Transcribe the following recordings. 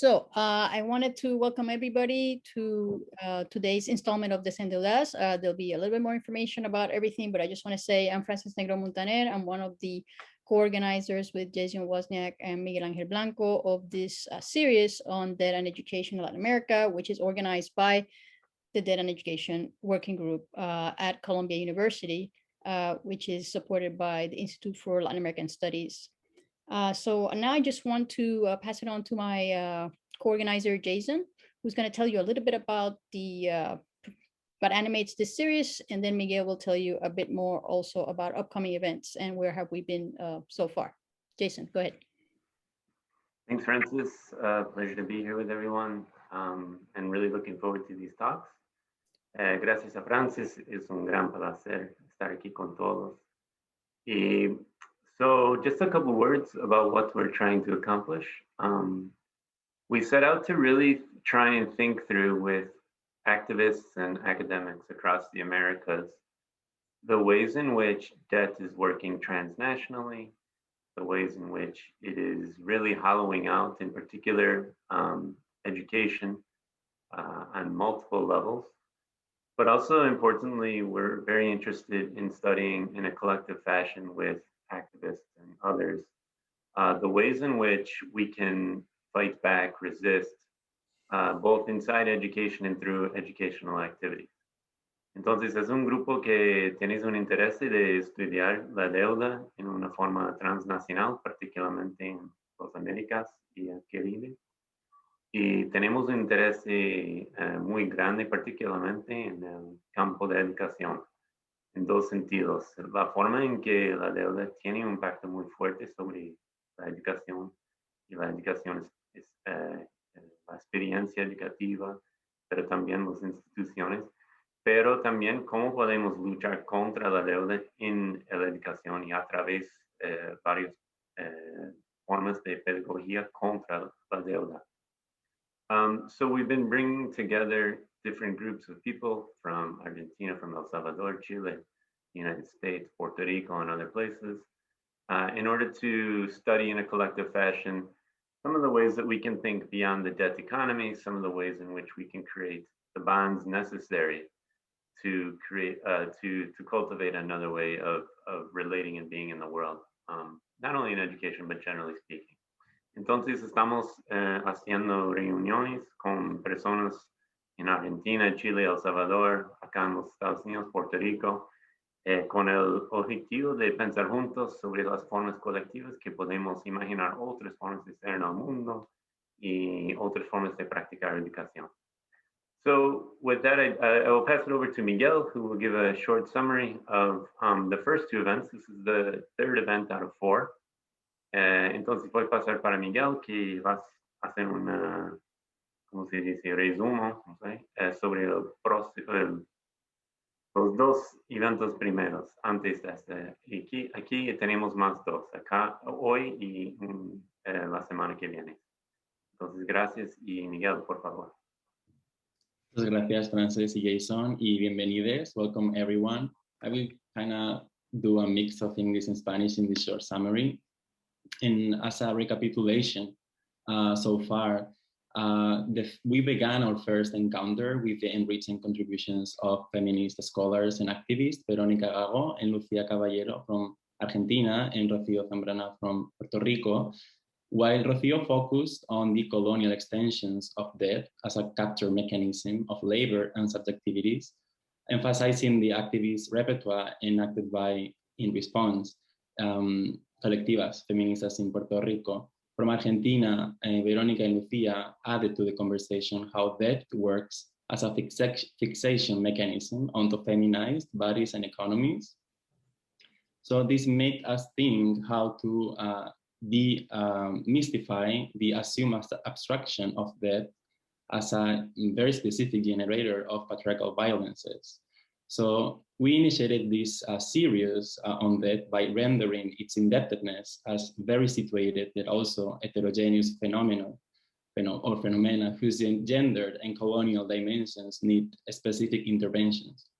I wanted to welcome everybody to today's installment of Descendidas. There'll be a little bit more information about everything, but I just want to say I'm Frances Negro Montaner. I'm one of the co-organizers with Jason Wozniak and Miguel Angel Blanco of this series on debt and education in Latin America, which is organized by the Debt and Education Working Group at Columbia University, which is supported by the Institute for Latin American Studies. So now I just want to pass it on to my co-organizer, Jason, who's going to tell you a little bit about what animates this series, and then Miguel will tell you a bit more also about upcoming events and where have we been so far. Jason, go ahead. Thanks, Francis. Pleasure to be here with everyone, and really looking forward to these talks. Gracias a Francis, es un gran placer estar aquí con todos. So just a couple words about what we're trying to accomplish. We set out to really try and think through with activists and academics across the Americas, the ways in which debt is working transnationally, the ways in which it is really hollowing out, in particular, education on multiple levels. But also importantly, we're very interested in studying in a collective fashion with activists and others, the ways in which we can fight back, resist, both inside education and through educational activities. Entonces es un grupo que tenéis un interés de estudiar la deuda en una forma transnacional, particularmente en las Américas y el Caribe. Y tenemos un interés muy grande, particularmente en el campo de educación, en dos sentidos. La forma en que la deuda tiene un impacto muy fuerte sobre la educación, y la educación es la experiencia educativa, pero también las instituciones, pero también cómo podemos luchar contra la deuda en la educación y a través de varias formas de pedagogía contra la deuda. So we've been bringing together different groups of people from Argentina, from El Salvador, Chile, United States, Puerto Rico, and other places, in order to study in a collective fashion some of the ways that we can think beyond the debt economy, some of the ways in which we can create the bonds necessary to create, to cultivate another way of relating and being in the world, not only in education, but generally speaking. Entonces estamos haciendo reuniones con personas en Argentina, Chile, El Salvador, acá en los Estados Unidos, Puerto Rico, con el objetivo de pensar juntos sobre las formas colectivas que podemos imaginar otras formas de ser en el mundo y otras formas de practicar educación. So with that, I will pass it over to Miguel, who will give a short summary of the first two events. This is the third event out of 4. Entonces voy a pasar para Miguel, que va a hacer una, ¿cómo se dice? Resumo, no sé, sobre los dos eventos primeros antes de este. Aquí tenemos más dos, acá hoy y la semana que viene. Entonces, gracias y Miguel, por favor. Muchas gracias, Frances y Jason, y bienvenidos. Welcome, everyone. I will kind of do a mix of English and Spanish in this short summary. And as a recapitulation, so far, we began our first encounter with the enriching contributions of feminist scholars and activists, Verónica Gago and Lucía Caballero from Argentina and Rocío Zambrana from Puerto Rico, while Rocío focused on the colonial extensions of debt as a capture mechanism of labor and subjectivities, emphasizing the activist repertoire enacted by, in response, colectivas feministas in Puerto Rico. From Argentina, Verónica and Lucía added to the conversation how debt works as a fixation mechanism onto feminized bodies and economies. So this made us think how to demystify the assumed abstraction of debt as a very specific generator of patriarchal violences. So we initiated this series on debt by rendering its indebtedness as very situated, but also heterogeneous phenomena whose gendered and colonial dimensions need specific interventions.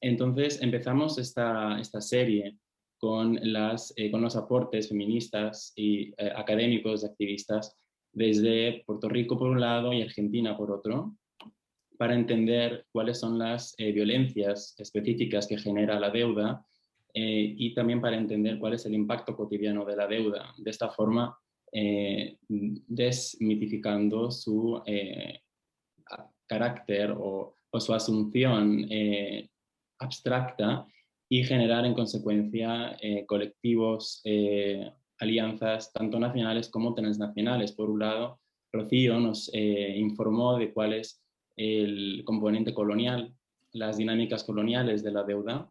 Entonces empezamos esta serie con los aportes feministas y académicos, activistas desde Puerto Rico por un lado y Argentina por otro, para entender cuáles son las violencias específicas que genera la deuda y también para entender cuál es el impacto cotidiano de la deuda. De esta forma, desmitificando su carácter o su asunción abstracta y generar en consecuencia colectivos, alianzas tanto nacionales como transnacionales. Por un lado, Rocío nos informó de cuál es el componente colonial, las dinámicas coloniales de la deuda,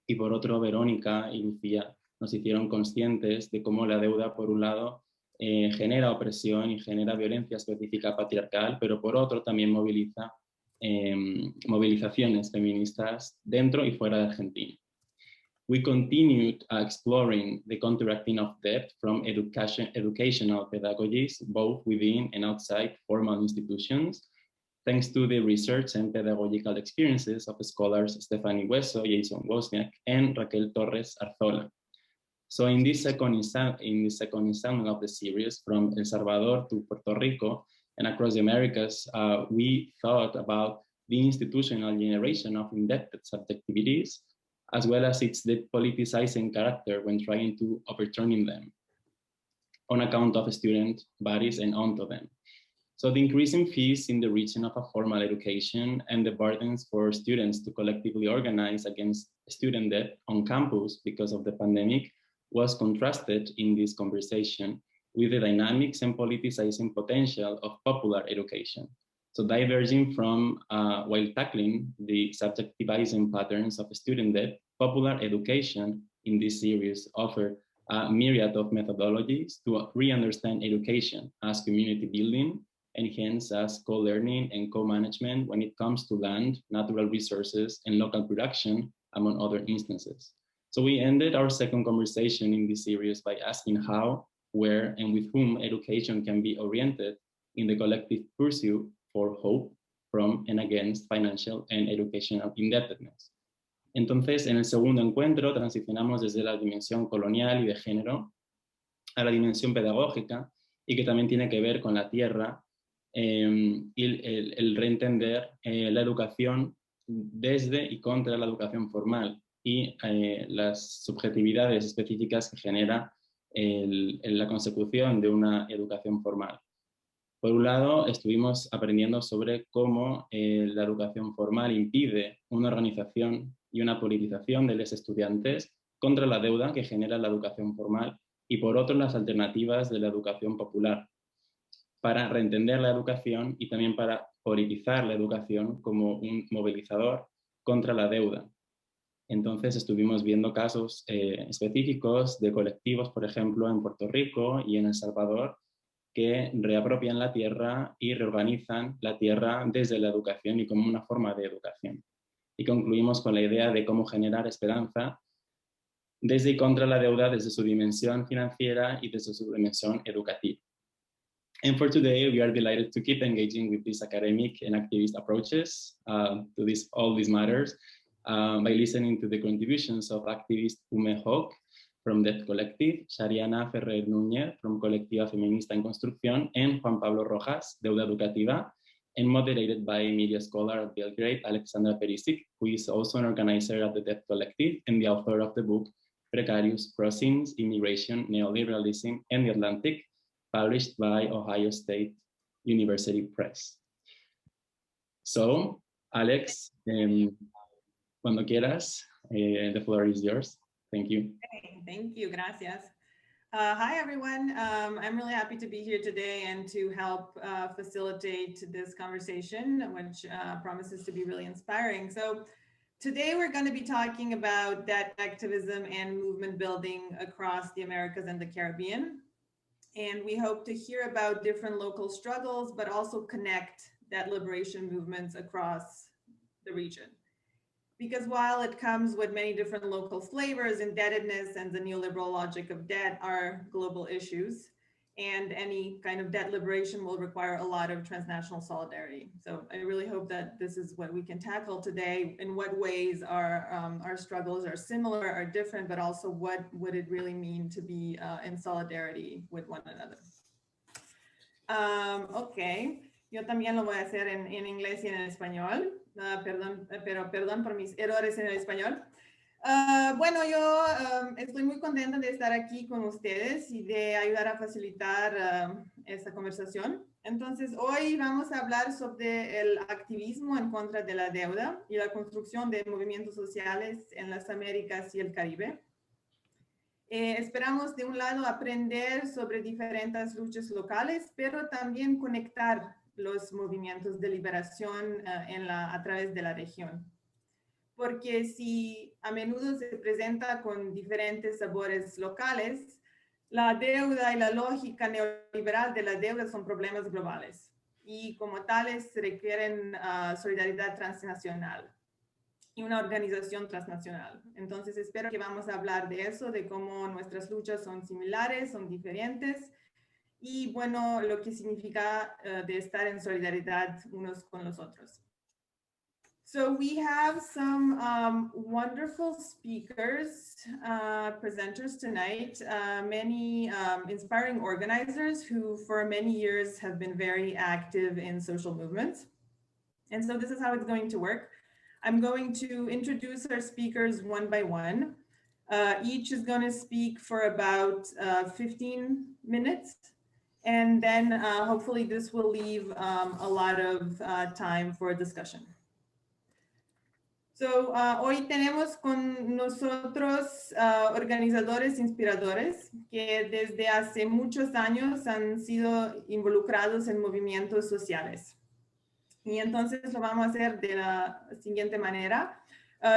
y por otro, Verónica y Lucía nos hicieron conscientes de cómo la deuda, por un lado, genera opresión y genera violencia específica patriarcal, pero por otro también moviliza movilizaciones feministas dentro y fuera de Argentina. We continued exploring the counteracting of debt from educational pedagogies, both within and outside formal institutions, thanks to the research and pedagogical experiences of scholars Stephanie Hueso, Jason Wozniak, and Raquel Torres Arzola. So in this second installment of the series, from El Salvador to Puerto Rico and across the Americas, we thought about the institutional generation of indebted subjectivities, as well as its depoliticizing character when trying to overturning them on account of student bodies and onto them. So the increasing fees in the region of a formal education and the burdens for students to collectively organize against student debt on campus because of the pandemic was contrasted in this conversation with the dynamics and politicizing potential of popular education. So diverging from, while tackling the subjectivizing patterns of student debt, popular education in this series offered a myriad of methodologies to re-understand education as community building, and hence as co-learning and co-management when it comes to land, natural resources, and local production, among other instances. So we ended our second conversation in this series by asking how, where, and with whom education can be oriented in the collective pursuit for hope from and against financial and educational indebtedness. Entonces, en el segundo encuentro transicionamos desde la dimensión colonial y de género a la dimensión pedagógica y que también tiene que ver con la tierra y el reentender la educación desde y contra la educación formal y las subjetividades específicas que genera la consecución de una educación formal. Por un lado, estuvimos aprendiendo sobre cómo la educación formal impide una organización y una politización de los estudiantes contra la deuda que genera la educación formal y por otro las alternativas de la educación popular para reentender la educación y también para politizar la educación como un movilizador contra la deuda. Entonces estuvimos viendo casos específicos de colectivos, por ejemplo, en Puerto Rico y en El Salvador, que reapropian la tierra y reorganizan la tierra desde la educación y como una forma de educación. Y concluimos con la idea de cómo generar esperanza desde y contra la deuda desde su dimensión financiera y desde su dimensión educativa. And for today, we are delighted to keep engaging with these academic and activist approaches to all these matters by listening to the contributions of activist Ume Hawk from Debt Collective, Shariana Ferrer Núñez from Colectiva Feminista en Construcción, and Juan Pablo Rojas, Deuda Educativa, and moderated by media scholar at Belgrade, Alexandra Perisic, who is also an organizer at the Debt Collective and the author of the book Precarious Crossings, Immigration, Neoliberalism, and the Atlantic, published by Ohio State University Press. So, Alex, cuando quieras, the floor is yours. Thank you. Okay, thank you, gracias. Hi, everyone. I'm really happy to be here today and to help facilitate this conversation, which promises to be really inspiring. So today we're going to be talking about debt activism and movement building across the Americas and the Caribbean. And we hope to hear about different local struggles, but also connect debt liberation movements across the region. Because while it comes with many different local flavors, indebtedness and the neoliberal logic of debt are global issues, and any kind of debt liberation will require a lot of transnational solidarity. So I really hope that this is what we can tackle today, in what ways our struggles are similar, are different, but also what would it really mean to be in solidarity with one another. Ok, yo también lo voy a hacer en inglés y en español. Perdón por mis errores en el español. Bueno, yo estoy muy contenta de estar aquí con ustedes y de ayudar a facilitar esta conversación. Entonces, hoy vamos a hablar sobre el activismo en contra de la deuda y la construcción de movimientos sociales en las Américas y el Caribe. Esperamos de un lado aprender sobre diferentes luchas locales, pero también conectar los movimientos de liberación a través de la región. Porque si a menudo se presenta con diferentes sabores locales, la deuda y la lógica neoliberal de la deuda son problemas globales y como tales requieren solidaridad transnacional y una organización transnacional. Entonces espero que vamos a hablar de eso, de cómo nuestras luchas son similares, son diferentes y bueno, lo que significa de estar en solidaridad unos con los otros. So we have some wonderful speakers, presenters tonight, many inspiring organizers who for many years have been very active in social movements. And so this is how it's going to work. I'm going to introduce our speakers one by one. Each is going to speak for about 15 minutes. And then hopefully this will leave a lot of time for discussion. So, hoy tenemos con nosotros organizadores inspiradores que desde hace muchos años han sido involucrados en movimientos sociales. Y entonces lo vamos a hacer de la siguiente manera.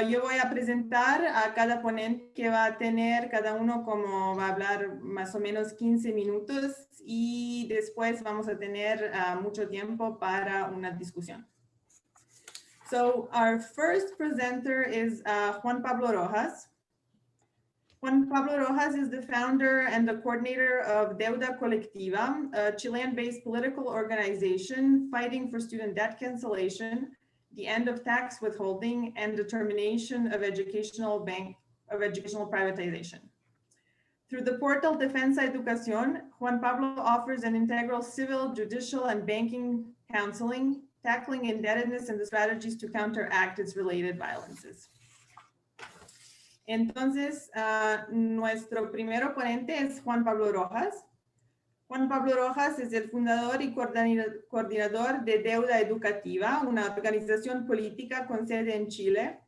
Yo voy a presentar a cada ponente que va a tener, cada uno como va a hablar más o menos 15 minutos y después vamos a tener mucho tiempo para una discusión. So our first presenter is Juan Pablo Rojas. Juan Pablo Rojas is the founder and the coordinator of Deuda Colectiva, a Chilean-based political organization fighting for student debt cancellation, the end of tax withholding, and the termination of educational privatization. Through the portal Defensa Educación, Juan Pablo offers an integral civil, judicial, and banking counseling, tackling indebtedness and the strategies to counteract its related violences. Entonces, nuestro primer ponente es Juan Pablo Rojas. Juan Pablo Rojas es el fundador y coordinador de Deuda Educativa, una organización política con sede en Chile,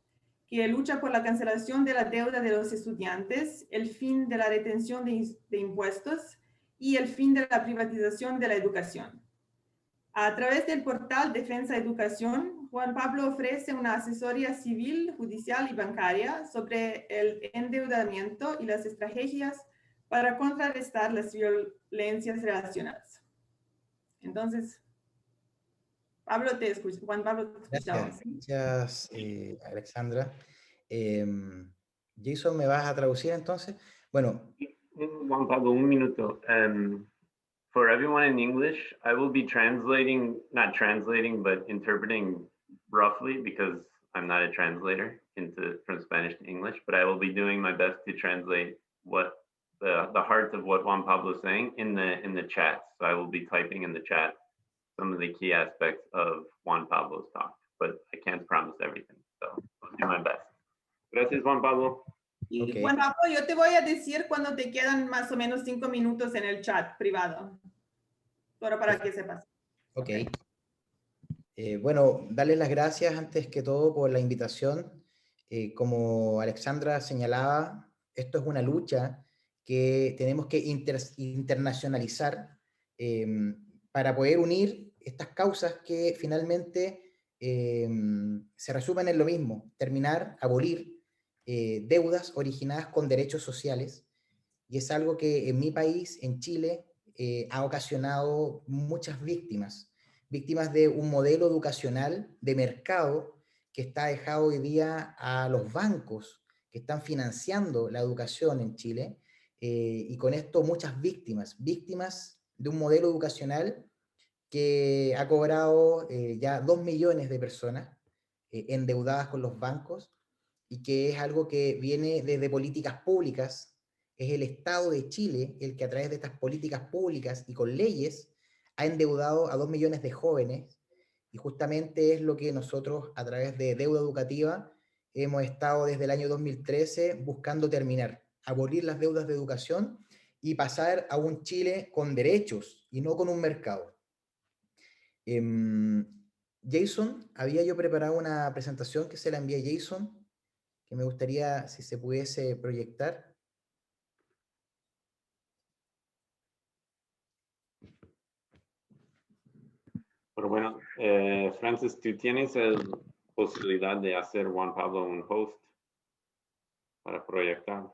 que lucha por la cancelación de la deuda de los estudiantes, el fin de la retención de impuestos y el fin de la privatización de la educación. A través del portal Defensa Educación, Juan Pablo ofrece una asesoría civil, judicial y bancaria sobre el endeudamiento y las estrategias para contrarrestar las violencias relacionadas. Entonces, Pablo, te escucho. Juan Pablo, te escuchamos. Gracias, Alexandra. Jason, ¿me vas a traducir entonces? Bueno. Juan Pablo, un minuto. For everyone in English, I will be translating, not translating, but interpreting roughly because I'm not a translator from Spanish to English, but I will be doing my best to translate what the heart of what Juan Pablo is saying in the chat. So I will be typing in the chat some of the key aspects of Juan Pablo's talk, but I can't promise everything. So I'll do my best. Gracias, Juan Pablo. Okay. Juan Pablo, yo te voy a decir cuando te quedan más o menos 5 minutos en el chat privado. Solo para que sepas. Ok. Bueno, darles las gracias antes que todo por la invitación. Como Alexandra señalaba, esto es una lucha que tenemos que internacionalizar para poder unir estas causas que finalmente se resumen en lo mismo: terminar, abolir deudas originadas con derechos sociales, y es algo que en mi país, en Chile, ha ocasionado muchas víctimas de un modelo educacional de mercado que está dejado hoy día a los bancos que están financiando la educación en Chile, y con esto muchas víctimas de un modelo educacional que ha cobrado ya 2 millones de personas endeudadas con los bancos, y que es algo que viene desde políticas públicas. Es el Estado de Chile el que a través de estas políticas públicas y con leyes ha endeudado a 2 millones de jóvenes, y justamente es lo que nosotros a través de Deuda Educativa hemos estado desde el año 2013 buscando terminar, abolir las deudas de educación y pasar a un Chile con derechos y no con un mercado. Jason, había yo preparado una presentación que se la envié a Jason, que me gustaría si se pudiese proyectar. Pero bueno, Francis, ¿tú tienes la posibilidad de hacer, Juan Pablo, un host para proyectar?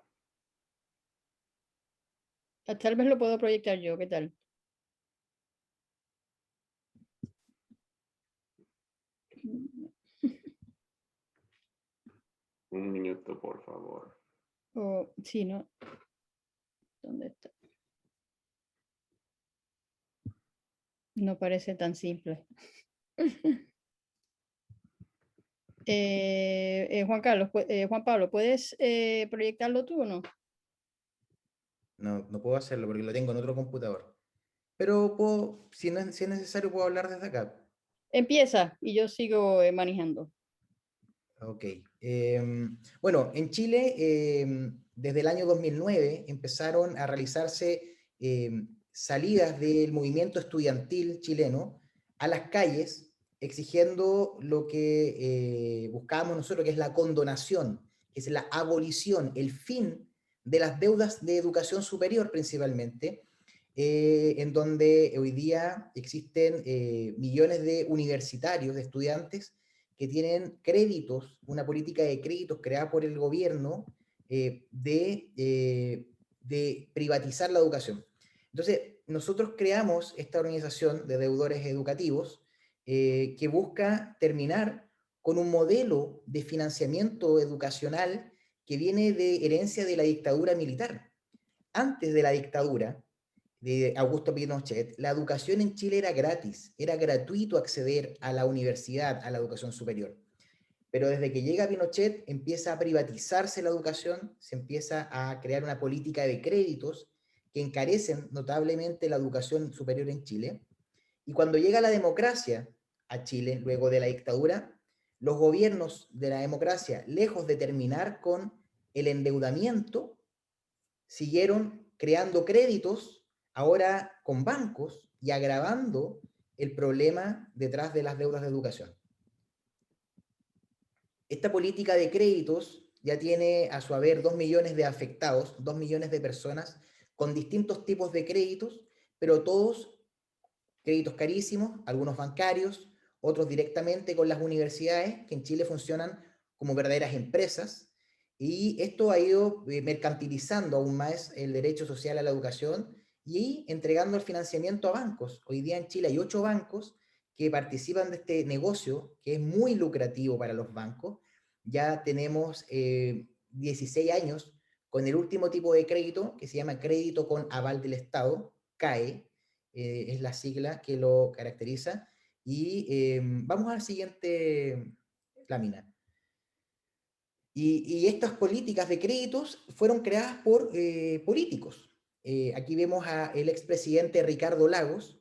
Tal vez lo puedo proyectar yo, ¿qué tal? Un minuto, por favor. Oh, sí, ¿no? ¿Dónde está? No parece tan simple. Juan Pablo, ¿puedes proyectarlo tú o no? No, no puedo hacerlo porque lo tengo en otro computador. Pero puedo, si es necesario, puedo hablar desde acá. Empieza y yo sigo manejando. Ok. Bueno, en Chile, desde el año 2009 empezaron a realizarse salidas del movimiento estudiantil chileno a las calles, exigiendo lo que buscábamos nosotros, que es la condonación, que es la abolición, el fin de las deudas de educación superior principalmente, en donde hoy día existen millones de universitarios, de estudiantes, que tienen créditos, una política de créditos creada por el gobierno de privatizar la educación. Entonces, nosotros creamos esta organización de deudores educativos que busca terminar con un modelo de financiamiento educacional que viene de herencia de la dictadura militar. Antes de la dictadura de Augusto Pinochet, la educación en Chile era gratis, era gratuito acceder a la universidad, a la educación superior. Pero desde que llega Pinochet empieza a privatizarse la educación, se empieza a crear una política de créditos que encarecen notablemente la educación superior en Chile. Y cuando llega la democracia a Chile, luego de la dictadura, los gobiernos de la democracia, lejos de terminar con el endeudamiento, siguieron creando créditos, ahora con bancos, y agravando el problema detrás de las deudas de educación. Esta política de créditos ya tiene a su haber 2 millones de afectados, 2 millones de personas con distintos tipos de créditos, pero todos créditos carísimos, algunos bancarios, otros directamente con las universidades, que en Chile funcionan como verdaderas empresas, y esto ha ido mercantilizando aún más el derecho social a la educación y entregando el financiamiento a bancos. Hoy día en Chile hay 8 bancos que participan de este negocio, que es muy lucrativo para los bancos. Ya tenemos 16 años con el último tipo de crédito, que se llama crédito con aval del Estado, CAE, es la sigla que lo caracteriza. Y vamos a la siguiente lámina. Y estas políticas de créditos fueron creadas por políticos. Aquí vemos al expresidente Ricardo Lagos,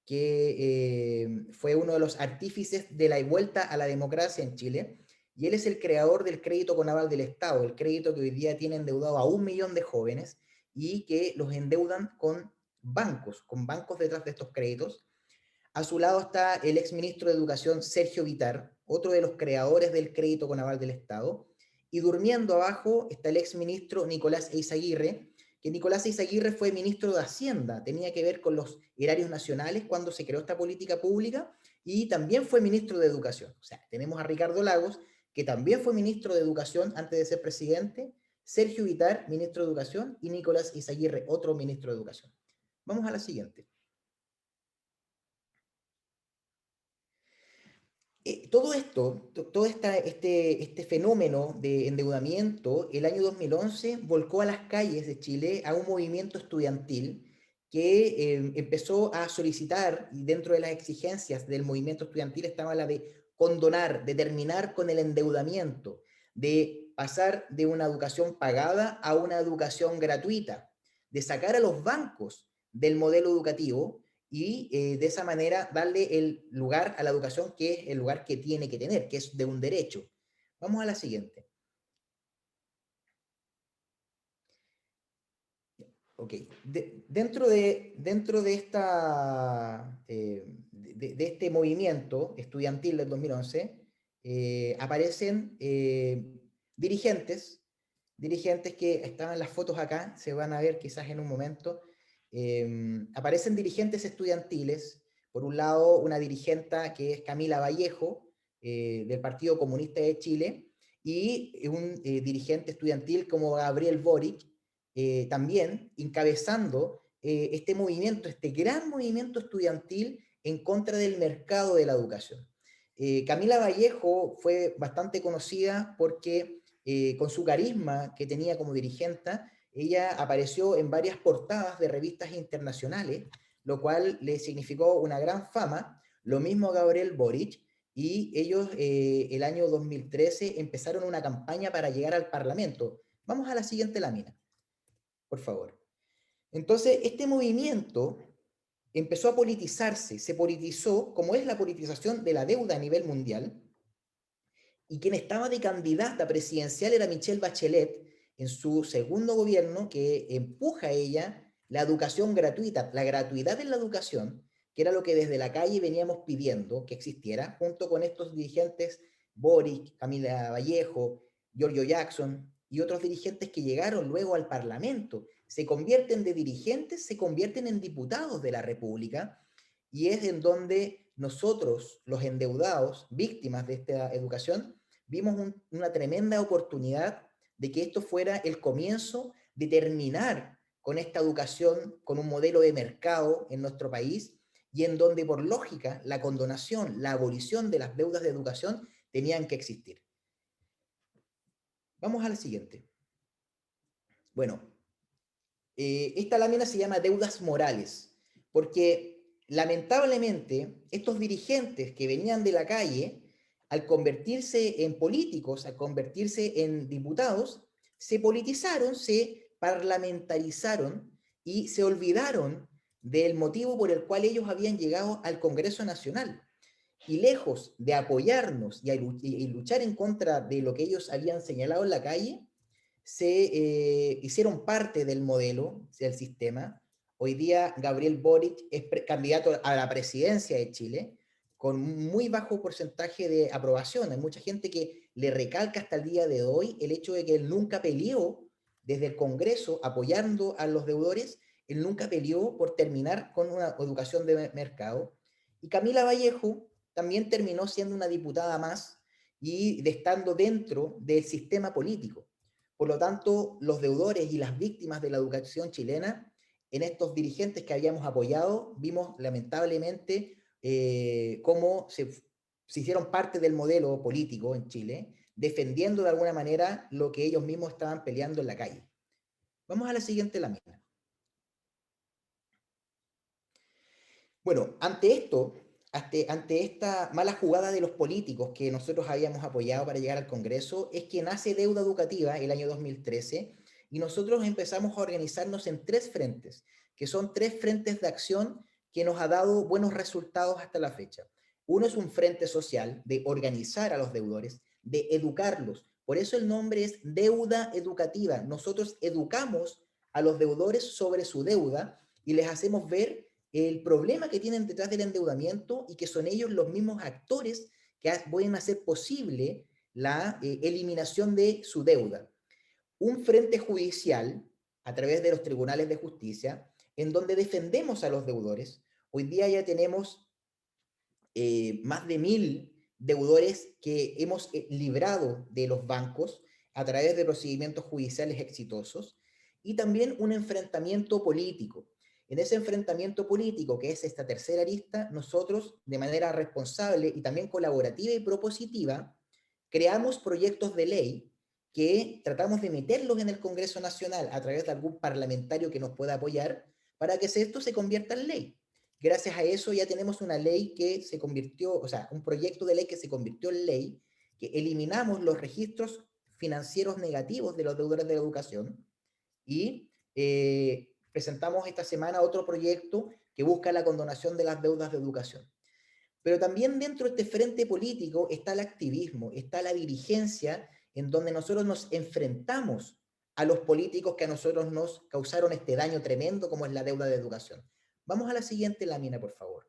que fue uno de los artífices de la vuelta a la democracia en Chile, y él es el creador del crédito con aval del Estado, el crédito que hoy día tiene endeudado a 1 millón de jóvenes y que los endeudan con bancos detrás de estos créditos. A su lado está el exministro de Educación Sergio Vitar, otro de los creadores del crédito con aval del Estado, y durmiendo abajo está el exministro Nicolás Eyzaguirre, que Nicolás Eyzaguirre fue ministro de Hacienda, tenía que ver con los erarios nacionales cuando se creó esta política pública, y también fue ministro de Educación. O sea, tenemos a Ricardo Lagos, que también fue ministro de Educación antes de ser presidente, Sergio Vitar, ministro de Educación, y Nicolás Eyzaguirre, otro ministro de Educación. Vamos a la siguiente. Todo esto, todo este fenómeno de endeudamiento, el año 2011 volcó a las calles de Chile a un movimiento estudiantil que empezó a solicitar, y dentro de las exigencias del movimiento estudiantil estaba la de condonar, de terminar con el endeudamiento, de pasar de una educación pagada a una educación gratuita, de sacar a los bancos del modelo educativo y de esa manera darle el lugar a la educación que es el lugar que tiene que tener, que es de un derecho. Vamos a la siguiente. Ok, dentro de este movimiento estudiantil del 2011, aparecen dirigentes que estaban en las fotos acá, se van a ver quizás en un momento. Aparecen dirigentes estudiantiles, por un lado una dirigenta que es Camila Vallejo, del Partido Comunista de Chile, y un dirigente estudiantil como Gabriel Boric, también encabezando este movimiento, este gran movimiento estudiantil en contra del mercado de la educación. Camila Vallejo fue bastante conocida porque con su carisma que tenía como dirigente, ella apareció en varias portadas de revistas internacionales, lo cual le significó una gran fama, lo mismo a Gabriel Boric, y ellos el año 2013 empezaron una campaña para llegar al Parlamento. Vamos a la siguiente lámina, por favor. Entonces, este movimiento empezó a politizarse, se politizó, como es la politización de la deuda a nivel mundial, y quien estaba de candidata presidencial era Michelle Bachelet, en su segundo gobierno, que empuja a ella la educación gratuita, la gratuidad en la educación, que era lo que desde la calle veníamos pidiendo que existiera, junto con estos dirigentes, Boric, Camila Vallejo, Giorgio Jackson y otros dirigentes que llegaron luego al Parlamento. Se convierten de dirigentes, se convierten en diputados de la República, y es en donde nosotros, los endeudados, víctimas de esta educación, vimos una tremenda oportunidad de que esto fuera el comienzo de terminar con esta educación, con un modelo de mercado en nuestro país, y en donde por lógica la condonación, la abolición de las deudas de educación tenían que existir. Vamos a la siguiente. Bueno, esta lámina se llama deudas morales, porque lamentablemente estos dirigentes que venían de la calle, al convertirse en políticos, al convertirse en diputados, se politizaron, se parlamentarizaron y se olvidaron del motivo por el cual ellos habían llegado al Congreso Nacional. Y lejos de apoyarnos y luchar en contra de lo que ellos habían señalado en la calle, se hicieron parte del modelo, del sistema. Hoy día Gabriel Boric es candidato a la presidencia de Chile con muy bajo porcentaje de aprobación. Hay mucha gente que le recalca hasta el día de hoy el hecho de que él nunca peleó desde el Congreso apoyando a los deudores, él nunca peleó por terminar con una educación de mercado. Y Camila Vallejo también terminó siendo una diputada más y estando dentro del sistema político. Por lo tanto, los deudores y las víctimas de la educación chilena, en estos dirigentes que habíamos apoyado, vimos lamentablemente cómo se hicieron parte del modelo político en Chile, defendiendo de alguna manera lo que ellos mismos estaban peleando en la calle. Vamos a la siguiente lámina. Bueno, ante esto, ante esta mala jugada de los políticos que nosotros habíamos apoyado para llegar al Congreso, es que nace Deuda Educativa el año 2013 y nosotros empezamos a organizarnos en 3 frentes, que son 3 frentes de acción que nos ha dado buenos resultados hasta la fecha. Uno es un frente social de organizar a los deudores, de educarlos. Por eso el nombre es Deuda Educativa. Nosotros educamos a los deudores sobre su deuda y les hacemos ver el problema que tienen detrás del endeudamiento y que son ellos los mismos actores que pueden hacer posible la eliminación de su deuda. Un frente judicial a través de los tribunales de justicia en donde defendemos a los deudores. Hoy día ya tenemos más de 1000 deudores que hemos librado de los bancos a través de procedimientos judiciales exitosos, y también un enfrentamiento político. En ese enfrentamiento político, que es esta tercera arista, nosotros de manera responsable y también colaborativa y propositiva, creamos proyectos de ley que tratamos de meterlos en el Congreso Nacional a través de algún parlamentario que nos pueda apoyar para que esto se convierta en ley. Gracias a eso ya tenemos una ley que se convirtió, o sea, un proyecto de ley que se convirtió en ley, que eliminamos los registros financieros negativos de los deudores de la educación y presentamos esta semana otro proyecto que busca la condonación de las deudas de educación. Pero también dentro de este frente político está el activismo, está la dirigencia, en donde nosotros nos enfrentamos a los políticos que a nosotros nos causaron este daño tremendo como es la deuda de educación. Vamos a la siguiente lámina, por favor.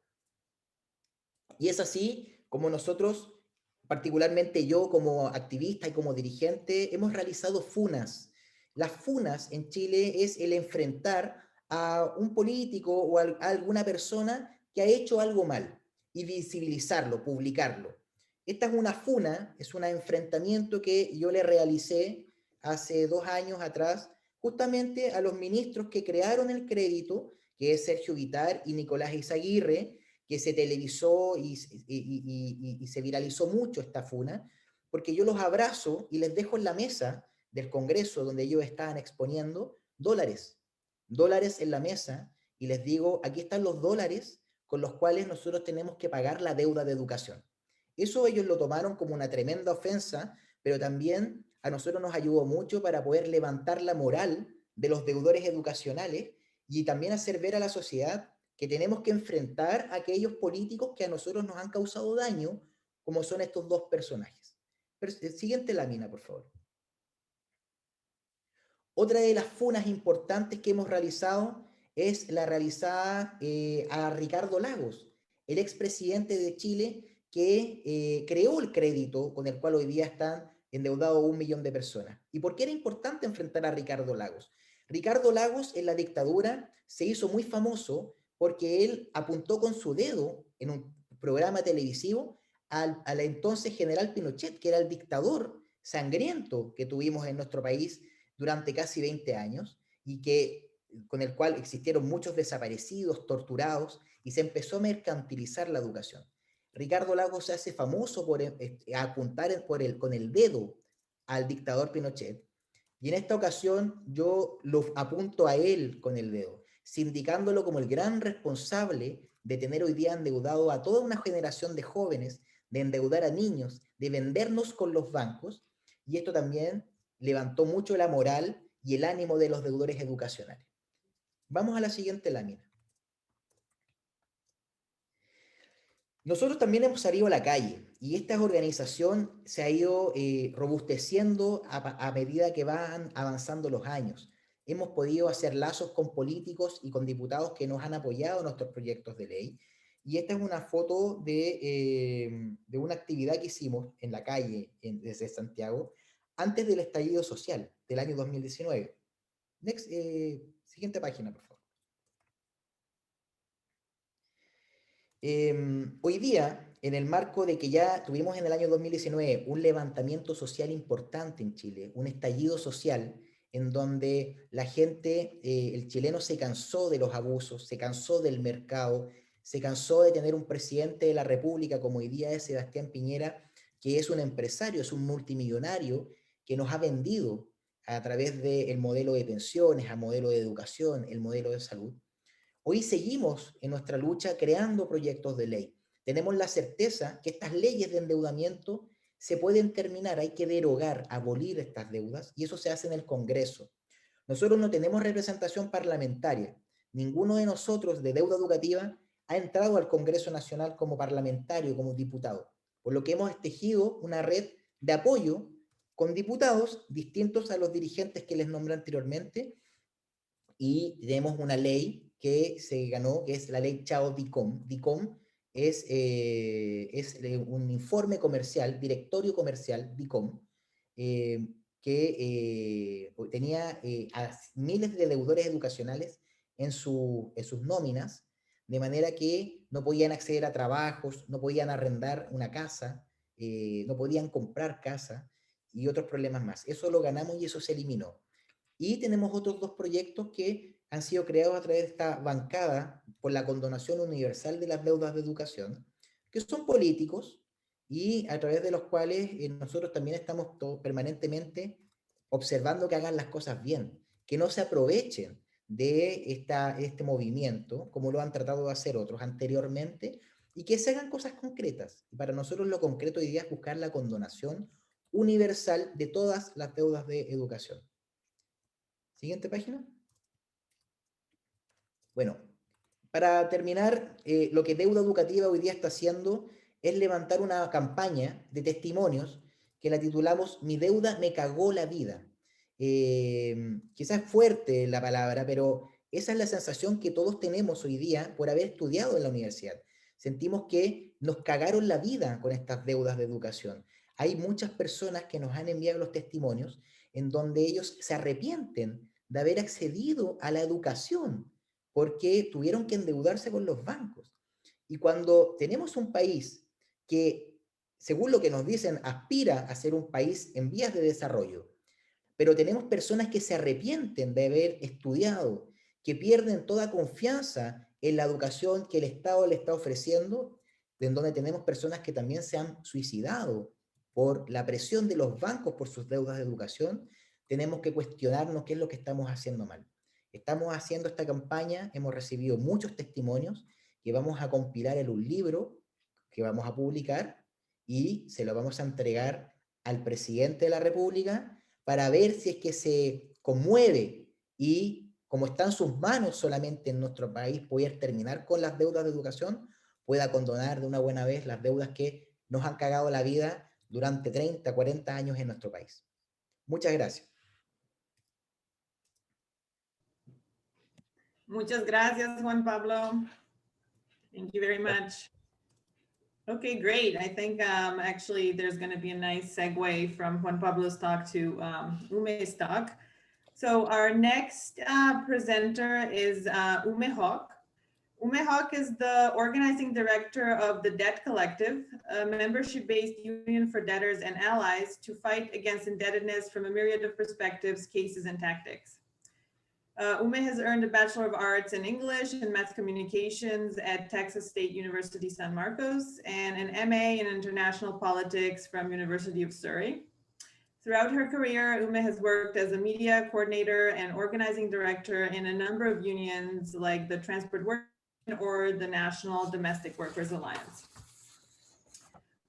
Y es así como nosotros, particularmente yo como activista y como dirigente, hemos realizado funas. Las funas en Chile es el enfrentar a un político o a alguna persona que ha hecho algo mal y visibilizarlo, publicarlo. Esta es una funa, es un enfrentamiento que yo le realicé hace 2 años atrás, justamente a los ministros que crearon el crédito, que es Sergio Guitart y Nicolás Izaguirre, que se televisó y se viralizó mucho esta funa, porque yo los abrazo y les dejo en la mesa del Congreso donde ellos estaban exponiendo dólares en la mesa, y les digo, aquí están los dólares con los cuales nosotros tenemos que pagar la deuda de educación. Eso ellos lo tomaron como una tremenda ofensa, pero también a nosotros nos ayudó mucho para poder levantar la moral de los deudores educacionales y también hacer ver a la sociedad que tenemos que enfrentar a aquellos políticos que a nosotros nos han causado daño, como son estos dos personajes. Siguiente lámina, por favor. Otra de las funas importantes que hemos realizado es la realizada a Ricardo Lagos, el expresidente de Chile que creó el crédito con el cual hoy día están endeudados 1 millón de personas. ¿Y por qué era importante enfrentar a Ricardo Lagos? Ricardo Lagos en la dictadura se hizo muy famoso porque él apuntó con su dedo en un programa televisivo al entonces general Pinochet, que era el dictador sangriento que tuvimos en nuestro país durante casi 20 años y con el cual existieron muchos desaparecidos, torturados, y se empezó a mercantilizar la educación. Ricardo Lagos se hace famoso por apuntar con el dedo al dictador Pinochet, y en esta ocasión yo lo apunto a él con el dedo, sindicándolo como el gran responsable de tener hoy día endeudado a toda una generación de jóvenes, de endeudar a niños, de vendernos con los bancos, y esto también levantó mucho la moral y el ánimo de los deudores educacionales. Vamos a la siguiente lámina. Nosotros también hemos salido a la calle y esta organización se ha ido robusteciendo a medida que van avanzando los años. Hemos podido hacer lazos con políticos y con diputados que nos han apoyado en nuestros proyectos de ley. Y esta es una foto de una actividad que hicimos en la calle desde Santiago antes del estallido social del año 2019. Siguiente página, por favor. Hoy día, en el marco de que ya tuvimos en el año 2019 un levantamiento social importante en Chile, un estallido social en donde la gente, el chileno se cansó de los abusos, se cansó del mercado, se cansó de tener un presidente de la República como hoy día es Sebastián Piñera, que es un empresario, es un multimillonario que nos ha vendido a través del modelo de pensiones, al modelo de educación, el modelo de salud. Hoy seguimos en nuestra lucha creando proyectos de ley. Tenemos la certeza que estas leyes de endeudamiento se pueden terminar, hay que derogar, abolir estas deudas, y eso se hace en el Congreso. Nosotros no tenemos representación parlamentaria. Ninguno de nosotros de deuda educativa ha entrado al Congreso Nacional como parlamentario, como diputado, por lo que hemos tejido una red de apoyo con diputados distintos a los dirigentes que les nombré anteriormente, y tenemos una ley que se ganó, que es la ley Chao-DICOM. DICOM es un informe comercial, directorio comercial, DICOM, que tenía a miles de deudores educacionales en sus nóminas, de manera que no podían acceder a trabajos, no podían arrendar una casa, no podían comprar casa y otros problemas más. Eso lo ganamos y eso se eliminó. Y tenemos otros 2 proyectos que han sido creados a través de esta bancada por la condonación universal de las deudas de educación, que son políticos y a través de los cuales nosotros también estamos permanentemente observando que hagan las cosas bien, que no se aprovechen de este movimiento, como lo han tratado de hacer otros anteriormente, y que se hagan cosas concretas. Y para nosotros lo concreto hoy día es buscar la condonación universal de todas las deudas de educación. Siguiente página. Bueno, para terminar, lo que Deuda Educativa hoy día está haciendo es levantar una campaña de testimonios que la titulamos Mi deuda me cagó la vida. Quizás es fuerte la palabra, pero esa es la sensación que todos tenemos hoy día por haber estudiado en la universidad. Sentimos que nos cagaron la vida con estas deudas de educación. Hay muchas personas que nos han enviado los testimonios en donde ellos se arrepienten de haber accedido a la educación porque tuvieron que endeudarse con los bancos. Y cuando tenemos un país que, según lo que nos dicen, aspira a ser un país en vías de desarrollo, pero tenemos personas que se arrepienten de haber estudiado, que pierden toda confianza en la educación que el Estado le está ofreciendo, en donde tenemos personas que también se han suicidado por la presión de los bancos por sus deudas de educación, tenemos que cuestionarnos qué es lo que estamos haciendo mal. Estamos haciendo esta campaña, hemos recibido muchos testimonios que vamos a compilar en un libro que vamos a publicar y se lo vamos a entregar al presidente de la República para ver si es que se conmueve y como está en sus manos solamente en nuestro país poder terminar con las deudas de educación, pueda condonar de una buena vez las deudas que nos han cagado la vida durante 30, 40 años en nuestro país. Muchas gracias. Muchas gracias, Juan Pablo. Thank you very much. Okay, great. I think actually there's going to be a nice segue from Juan Pablo's talk to Ume's talk. So our next presenter is Ume Hawk. Ume Hawk is the organizing director of the Debt Collective, a membership-based union for debtors and allies to fight against indebtedness from a myriad of perspectives, cases, and tactics. Ume has earned a Bachelor of Arts in English and Mass Communications at Texas State University San Marcos and an MA in International Politics from University of Surrey. Throughout her career, Ume has worked as a media coordinator and organizing director in a number of unions like the Transport Workers or the National Domestic Workers Alliance.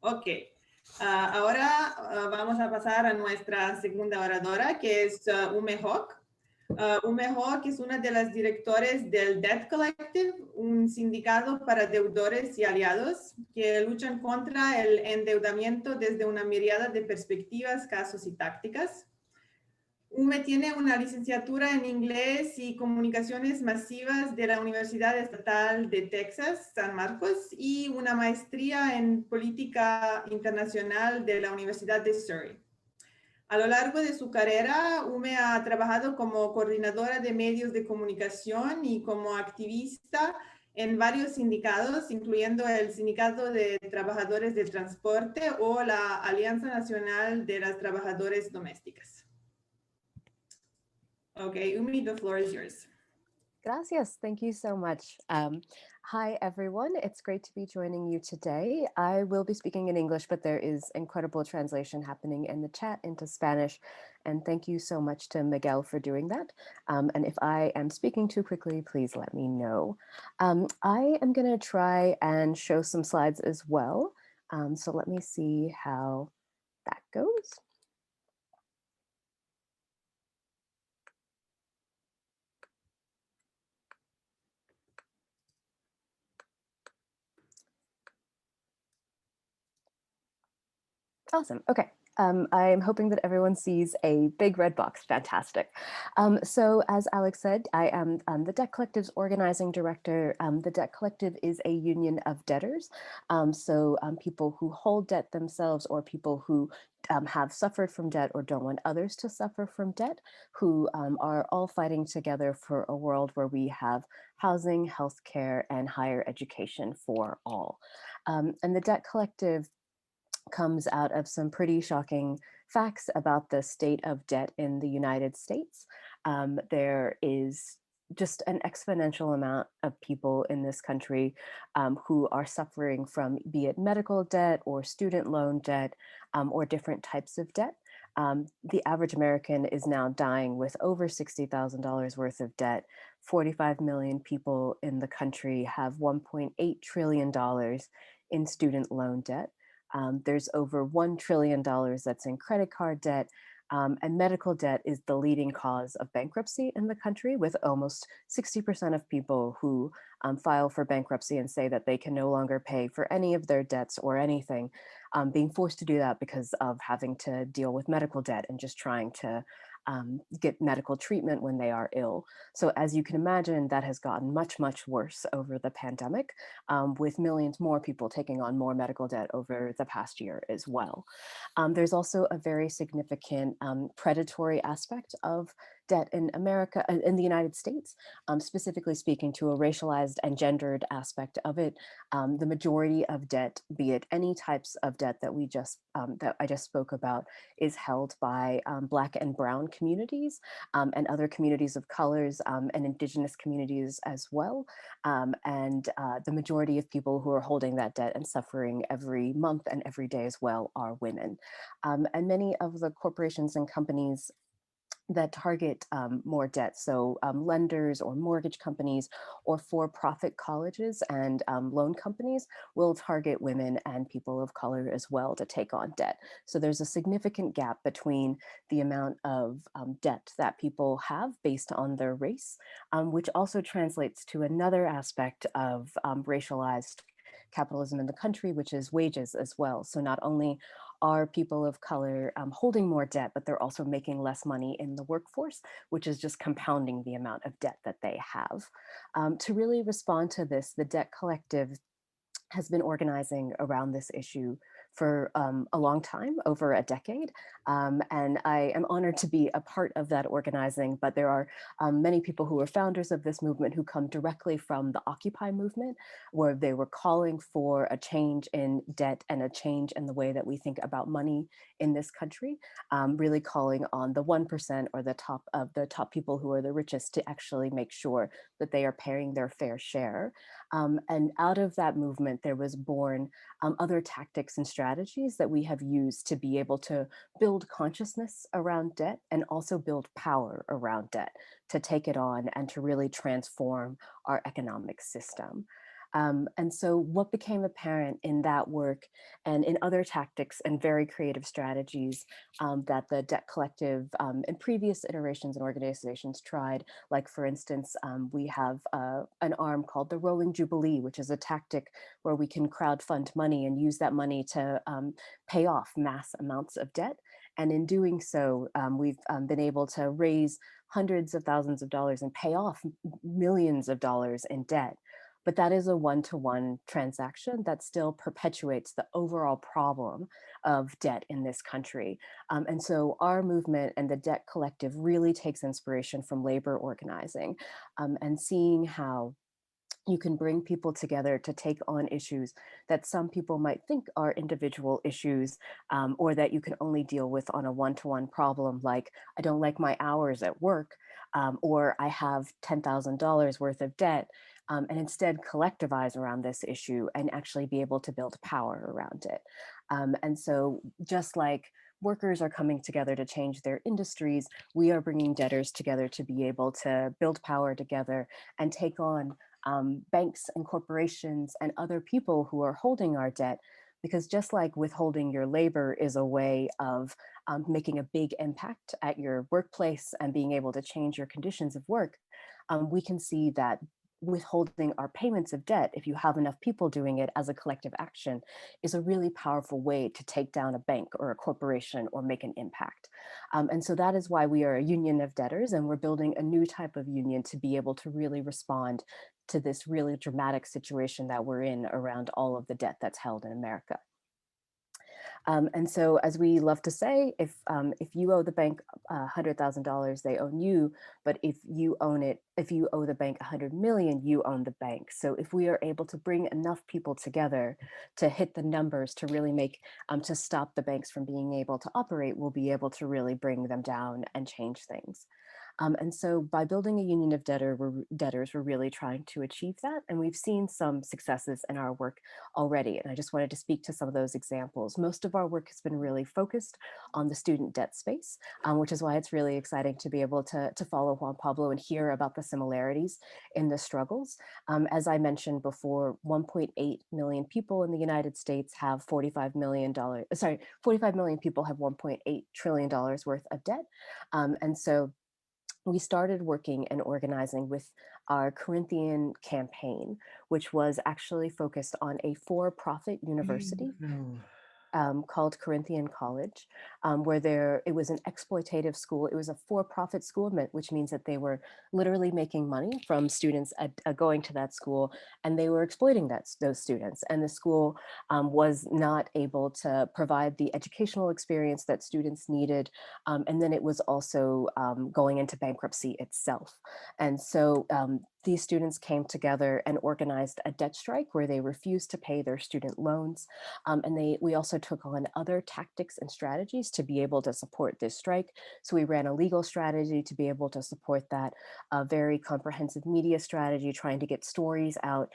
Ok, ahora vamos a pasar a nuestra segunda oradora, que es Ume Hawk. Ume Hawk es una de las directores del Debt Collective, un sindicato para deudores y aliados que luchan contra el endeudamiento desde una mirada de perspectivas, casos y tácticas. Ume tiene una licenciatura en inglés y comunicaciones masivas de la Universidad Estatal de Texas, San Marcos, y una maestría en política internacional de la Universidad de Surrey. A lo largo de su carrera, Ume ha trabajado como coordinadora de medios de comunicación y como activista en varios sindicatos, incluyendo el Sindicato de Trabajadores del Transporte o la Alianza Nacional de las Trabajadoras Domésticas. Okay, Umi, the floor is yours. Gracias. Thank you so much. Hi, everyone. It's great to be joining you today. I will be speaking in English, but there is incredible translation happening in the chat into Spanish. And thank you so much to Miguel for doing that. And if I am speaking too quickly, please let me know. I am going to try and show some slides as well. So let me see how that goes. Awesome. Okay. I'm hoping that everyone sees a big red box. Fantastic. So as Alex said, I am the Debt Collective's organizing director. The Debt Collective is a union of debtors. So people who hold debt themselves or people who have suffered from debt or don't want others to suffer from debt, who are all fighting together for a world where we have housing, healthcare, and higher education for all. And the Debt Collective comes out of some pretty shocking facts about the state of debt in the United States. There is just an exponential amount of people in this country who are suffering from, be it medical debt or student loan debt or different types of debt. The average American is now dying with over $60,000 worth of debt. 45 million people in the country have $1.8 trillion in student loan debt. There's over $1 trillion that's in credit card debt. And medical debt is the leading cause of bankruptcy in the country, with almost 60% of people who file for bankruptcy and say that they can no longer pay for any of their debts or anything, being forced to do that because of having to deal with medical debt and just trying to get medical treatment when they are ill. So as you can imagine, that has gotten much, much worse over the pandemic, with millions more people taking on more medical debt over the past year as well. There's also a very significant predatory aspect of debt in America, in the United States, specifically speaking to a racialized and gendered aspect of it. The majority of debt, be it any types of debt that I just spoke about, is held by Black and Brown communities and other communities of colors and Indigenous communities as well. The majority of people who are holding that debt and suffering every month and every day as well are women. And many of the corporations and companies that target more debt, so lenders or mortgage companies or for-profit colleges and loan companies will target women and people of color as well to take on debt. So there's a significant gap between the amount of debt that people have based on their race, which also translates to another aspect of racialized capitalism in the country, which is wages as well. So not only are people of color holding more debt, but they're also making less money in the workforce, which is just compounding the amount of debt that they have. To really respond to this, the Debt Collective has been organizing around this issue for a long time, over a decade. And I am honored to be a part of that organizing, but there are many people who are founders of this movement who come directly from the Occupy movement, where they were calling for a change in debt and a change in the way that we think about money in this country, really calling on the 1% or the top people who are the richest to actually make sure that they are paying their fair share. And out of that movement, there was born other tactics and strategies that we have used to be able to build consciousness around debt and also build power around debt, to take it on and to really transform our economic system. And so what became apparent in that work and in other tactics and very creative strategies that the Debt Collective in previous iterations and organizations tried, like for instance, we have an arm called the Rolling Jubilee, which is a tactic where we can crowdfund money and use that money to pay off mass amounts of debt. And in doing so, we've been able to raise hundreds of thousands of dollars and pay off millions of dollars in debt. But that is a one-to-one transaction that still perpetuates the overall problem of debt in this country. And so our movement and the Debt Collective really takes inspiration from labor organizing and seeing how you can bring people together to take on issues that some people might think are individual issues, or that you can only deal with on a one-to-one problem, like I don't like my hours at work, or I have $10,000 worth of debt, and instead collectivize around this issue and actually be able to build power around it. And so just like workers are coming together to change their industries, we are bringing debtors together to be able to build power together and take on banks and corporations and other people who are holding our debt, because just like withholding your labor is a way of making a big impact at your workplace and being able to change your conditions of work, we can see that withholding our payments of debt, if you have enough people doing it as a collective action, is a really powerful way to take down a bank or a corporation or make an impact. And so that is why we are a union of debtors, and we're building a new type of union to be able to really respond to this really dramatic situation that we're in around all of the debt that's held in America. And so, as we love to say, if you owe the bank $100,000, they own you. But if you owe the bank 100 million, you own the bank. So if we are able to bring enough people together to hit the numbers to really make to stop the banks from being able to operate, we'll be able to really bring them down and change things. And so by building a union of debtors, we're really trying to achieve that. And we've seen some successes in our work already. And I just wanted to speak to some of those examples. Most of our work has been really focused on the student debt space, which is why it's really exciting to be able to follow Juan Pablo and hear about the similarities in the struggles. As I mentioned before, 1.8 million people in the United States have $45 million, 45 million people have $1.8 trillion worth of debt. And so we started working and organizing with our Corinthian campaign, which was actually focused on a for-profit university called Corinthian College, where it was an exploitative school. It was a for-profit school, which means that they were literally making money from students going to that school, and they were exploiting those students. And the school was not able to provide the educational experience that students needed. And then it was also going into bankruptcy itself. And so these students came together and organized a debt strike where they refused to pay their student loans. And we also took on other tactics and strategies to be able to support this strike. So we ran a legal strategy to be able to support that, a very comprehensive media strategy, trying to get stories out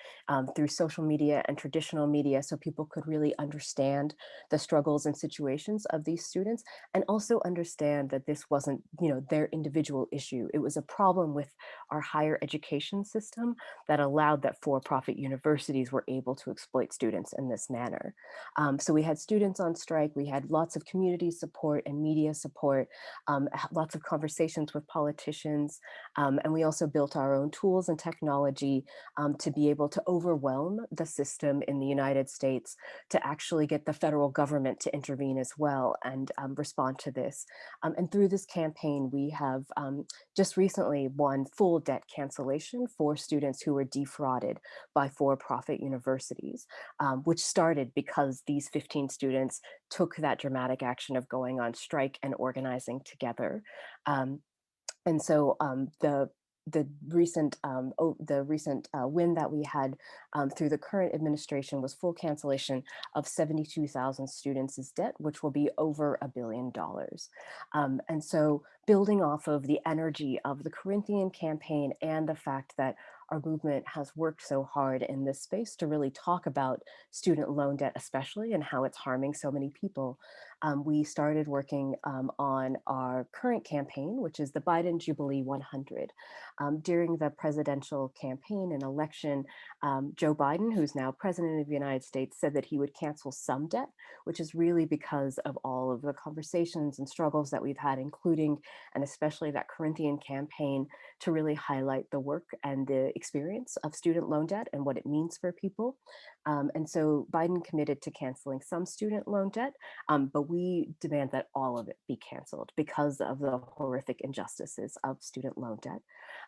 through social media and traditional media so people could really understand the struggles and situations of these students, and also understand that this wasn't, their individual issue. It was a problem with our higher education system that allowed that for-profit universities were able to exploit students in this manner. So we had students on strike, we had lots of community support and media support, lots of conversations with politicians, and we also built our own tools and technology to be able to overwhelm the system in the United States to actually get the federal government to intervene as well and respond to this. And through this campaign, we have just recently won full debt cancellation for students who were defrauded by for-profit universities, which started because these 15 students took that dramatic action of going on strike and organizing together. And so the recent win that we had through the current administration was full cancellation of 72,000 students' debt, which will be over $1 billion. And so building off of the energy of the Corinthian campaign and the fact that our movement has worked so hard in this space to really talk about student loan debt, especially, and how it's harming so many people, we started working on our current campaign, which is the Biden Jubilee 100. During the presidential campaign and election, Joe Biden, who's now president of the United States, said that he would cancel some debt, which is really because of all of the conversations and struggles that we've had, including and especially that Corinthian campaign, to really highlight the work and the experience of student loan debt and what it means for people. And so Biden committed to canceling some student loan debt, but we demand that all of it be canceled because of the horrific injustices of student loan debt.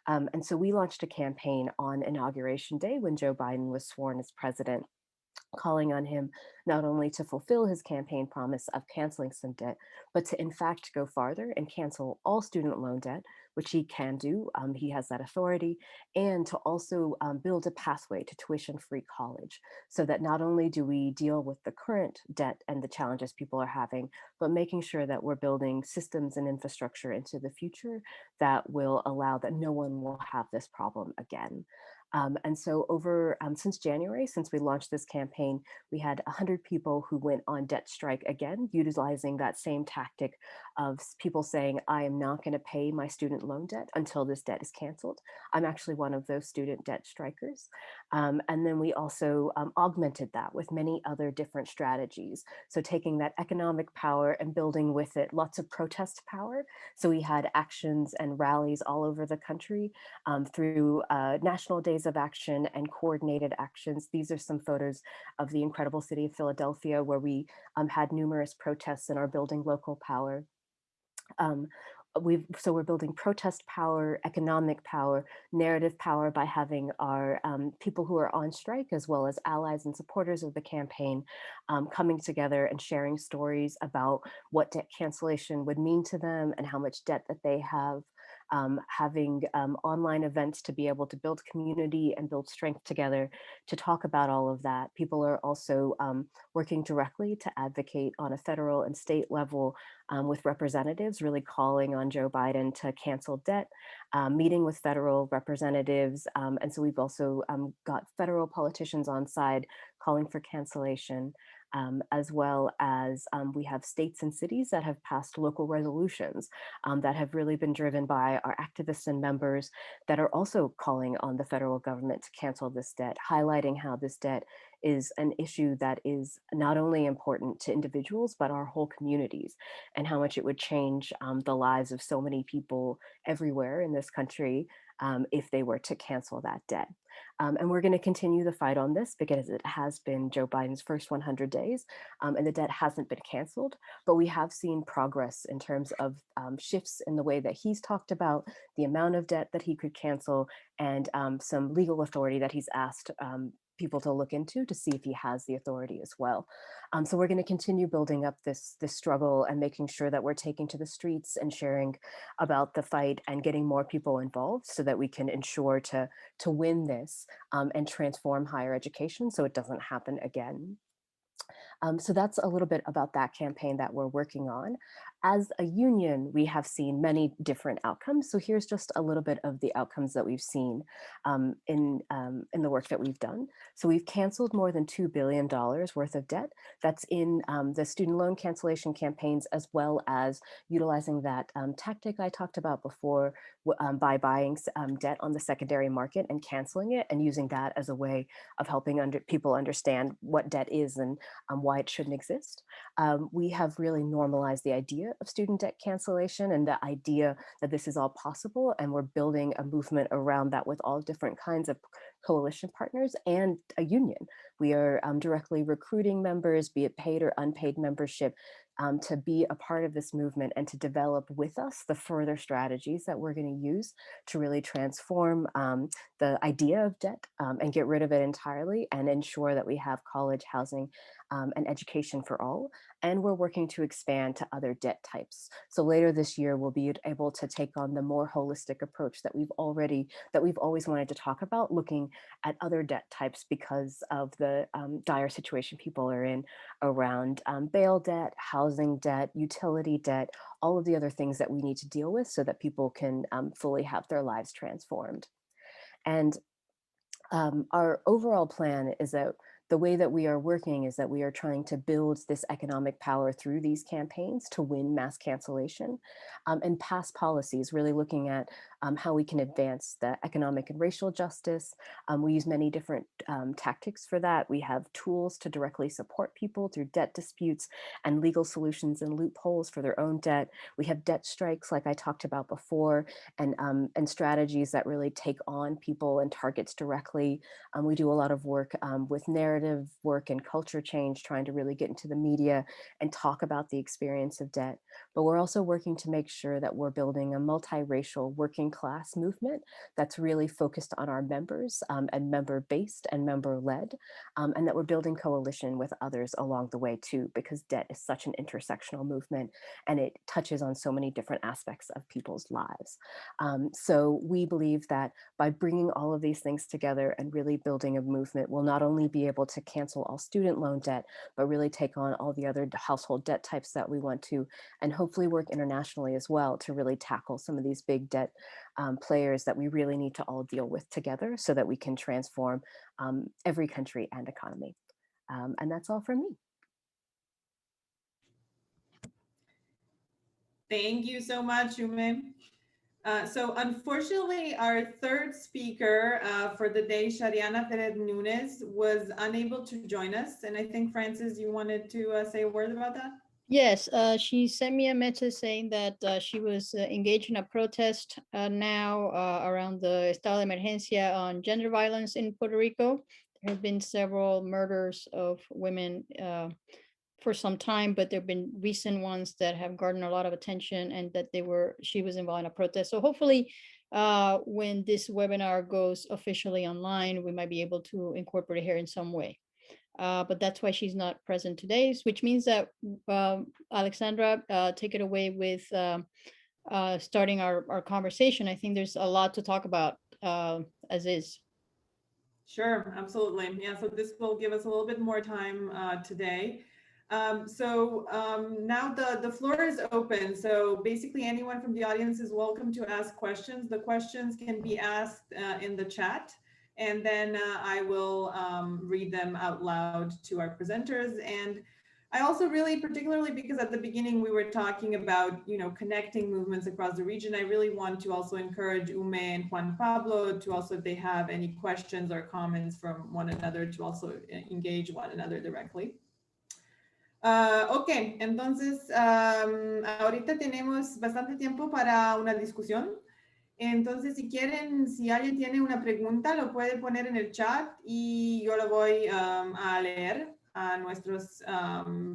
And so we launched a campaign on Inauguration Day when Joe Biden was sworn as president, calling on him not only to fulfill his campaign promise of canceling some debt, but to in fact go farther and cancel all student loan debt, which he can do. He has that authority, and to also build a pathway to tuition-free college, so that not only do we deal with the current debt and the challenges people are having, but making sure that we're building systems and infrastructure into the future that will allow that no one will have this problem again. And so since January, since we launched this campaign, we had 100 people who went on debt strike again, utilizing that same tactic of people saying, I am not going to pay my student loan debt until this debt is canceled. I'm actually one of those student debt strikers. And then we also augmented that with many other different strategies. So taking that economic power and building with it lots of protest power. So we had actions and rallies all over the country through national days of action and coordinated actions. These are some photos of the incredible city of Philadelphia, where we had numerous protests and are building local power. So we're building protest power, economic power, narrative power by having our people who are on strike, as well as allies and supporters of the campaign, coming together and sharing stories about what debt cancellation would mean to them and how much debt that they have. having online events to be able to build community and build strength together to talk about all of that. People are also working directly to advocate on a federal and state level with representatives, really calling on Joe Biden to cancel debt, meeting with federal representatives. And so we've also got federal politicians on side calling for cancellation, as well as we have states and cities that have passed local resolutions that have really been driven by our activists and members that are also calling on the federal government to cancel this debt, highlighting how this debt is an issue that is not only important to individuals, but our whole communities, and how much it would change the lives of so many people everywhere in this country if they were to cancel that debt. And we're going to continue the fight on this because it has been Joe Biden's first 100 days and the debt hasn't been canceled, but we have seen progress in terms of shifts in the way that he's talked about the amount of debt that he could cancel and some legal authority that he's asked people to look into to see if he has the authority as well. So we're going to continue building up this struggle and making sure that we're taking to the streets and sharing about the fight and getting more people involved so that we can ensure to win this and transform higher education so it doesn't happen again. So that's a little bit about that campaign that we're working on. As a union, we have seen many different outcomes. So here's just a little bit of the outcomes that we've seen in the work that we've done. So we've canceled more than $2 billion worth of debt. That's in the student loan cancellation campaigns, as well as utilizing that tactic I talked about before by buying debt on the secondary market and canceling it and using that as a way of helping people understand what debt is and why it shouldn't exist. We have really normalized the idea of student debt cancellation and the idea that this is all possible, and we're building a movement around that with all different kinds of coalition partners and a union. We are directly recruiting members, be it paid or unpaid membership, to be a part of this movement and to develop with us the further strategies that we're going to use to really transform the idea of debt and get rid of it entirely and ensure that we have college, housing, and education for all. And we're working to expand to other debt types. So later this year, we'll be able to take on the more holistic approach that we've always wanted to talk about, looking at other debt types because of the dire situation people are in around bail debt, housing debt, utility debt, all of the other things that we need to deal with so that people can fully have their lives transformed. And our overall plan is that the way that we are working is that we are trying to build this economic power through these campaigns to win mass cancellation and pass policies, really looking at how we can advance the economic and racial justice. We use many different tactics for that. We have tools to directly support people through debt disputes and legal solutions and loopholes for their own debt. We have debt strikes, like I talked about before, and strategies that really take on people and targets directly. We do a lot of work with narrative work and culture change, trying to really get into the media and talk about the experience of debt. But we're also working to make sure that we're building a multiracial working class movement that's really focused on our members and member-based and member-led, and that we're building coalition with others along the way too, because debt is such an intersectional movement and it touches on so many different aspects of people's lives. So we believe that by bringing all of these things together and really building a movement, we'll not only be able to cancel all student loan debt, but really take on all the other household debt types that we want to, and hopefully work internationally as well to really tackle some of these big debt players that we really need to all deal with together so that we can transform every country and economy. And that's all from me. Thank you so much, Yume. So unfortunately, our third speaker for the day, Shariana Perez Nunes, was unable to join us. And I think, Francis, you wanted to say a word about that? Yes, she sent me a message saying that she was engaged in a protest now around the estado de emergencia on gender violence in Puerto Rico. There have been several murders of women for some time, but there have been recent ones that have garnered a lot of attention, and that she was involved in a protest. So hopefully when this webinar goes officially online, we might be able to incorporate her in some way. But that's why she's not present today, which means that Alexandra, take it away with starting our conversation. I think there's a lot to talk about as is. Sure, absolutely. Yeah, so this will give us a little bit more time today. Now the floor is open. So basically anyone from the audience is welcome to ask questions. The questions can be asked in the chat, and then I will read them out loud to our presenters. And I also really, particularly because at the beginning we were talking about, connecting movements across the region, I really want to also encourage Ume and Juan Pablo to also, if they have any questions or comments from one another, to also engage one another directly. Ok, entonces ahorita tenemos bastante tiempo para una discusión. Entonces, si quieren, si alguien tiene una pregunta, lo puede poner en el chat y yo lo voy a leer a nuestros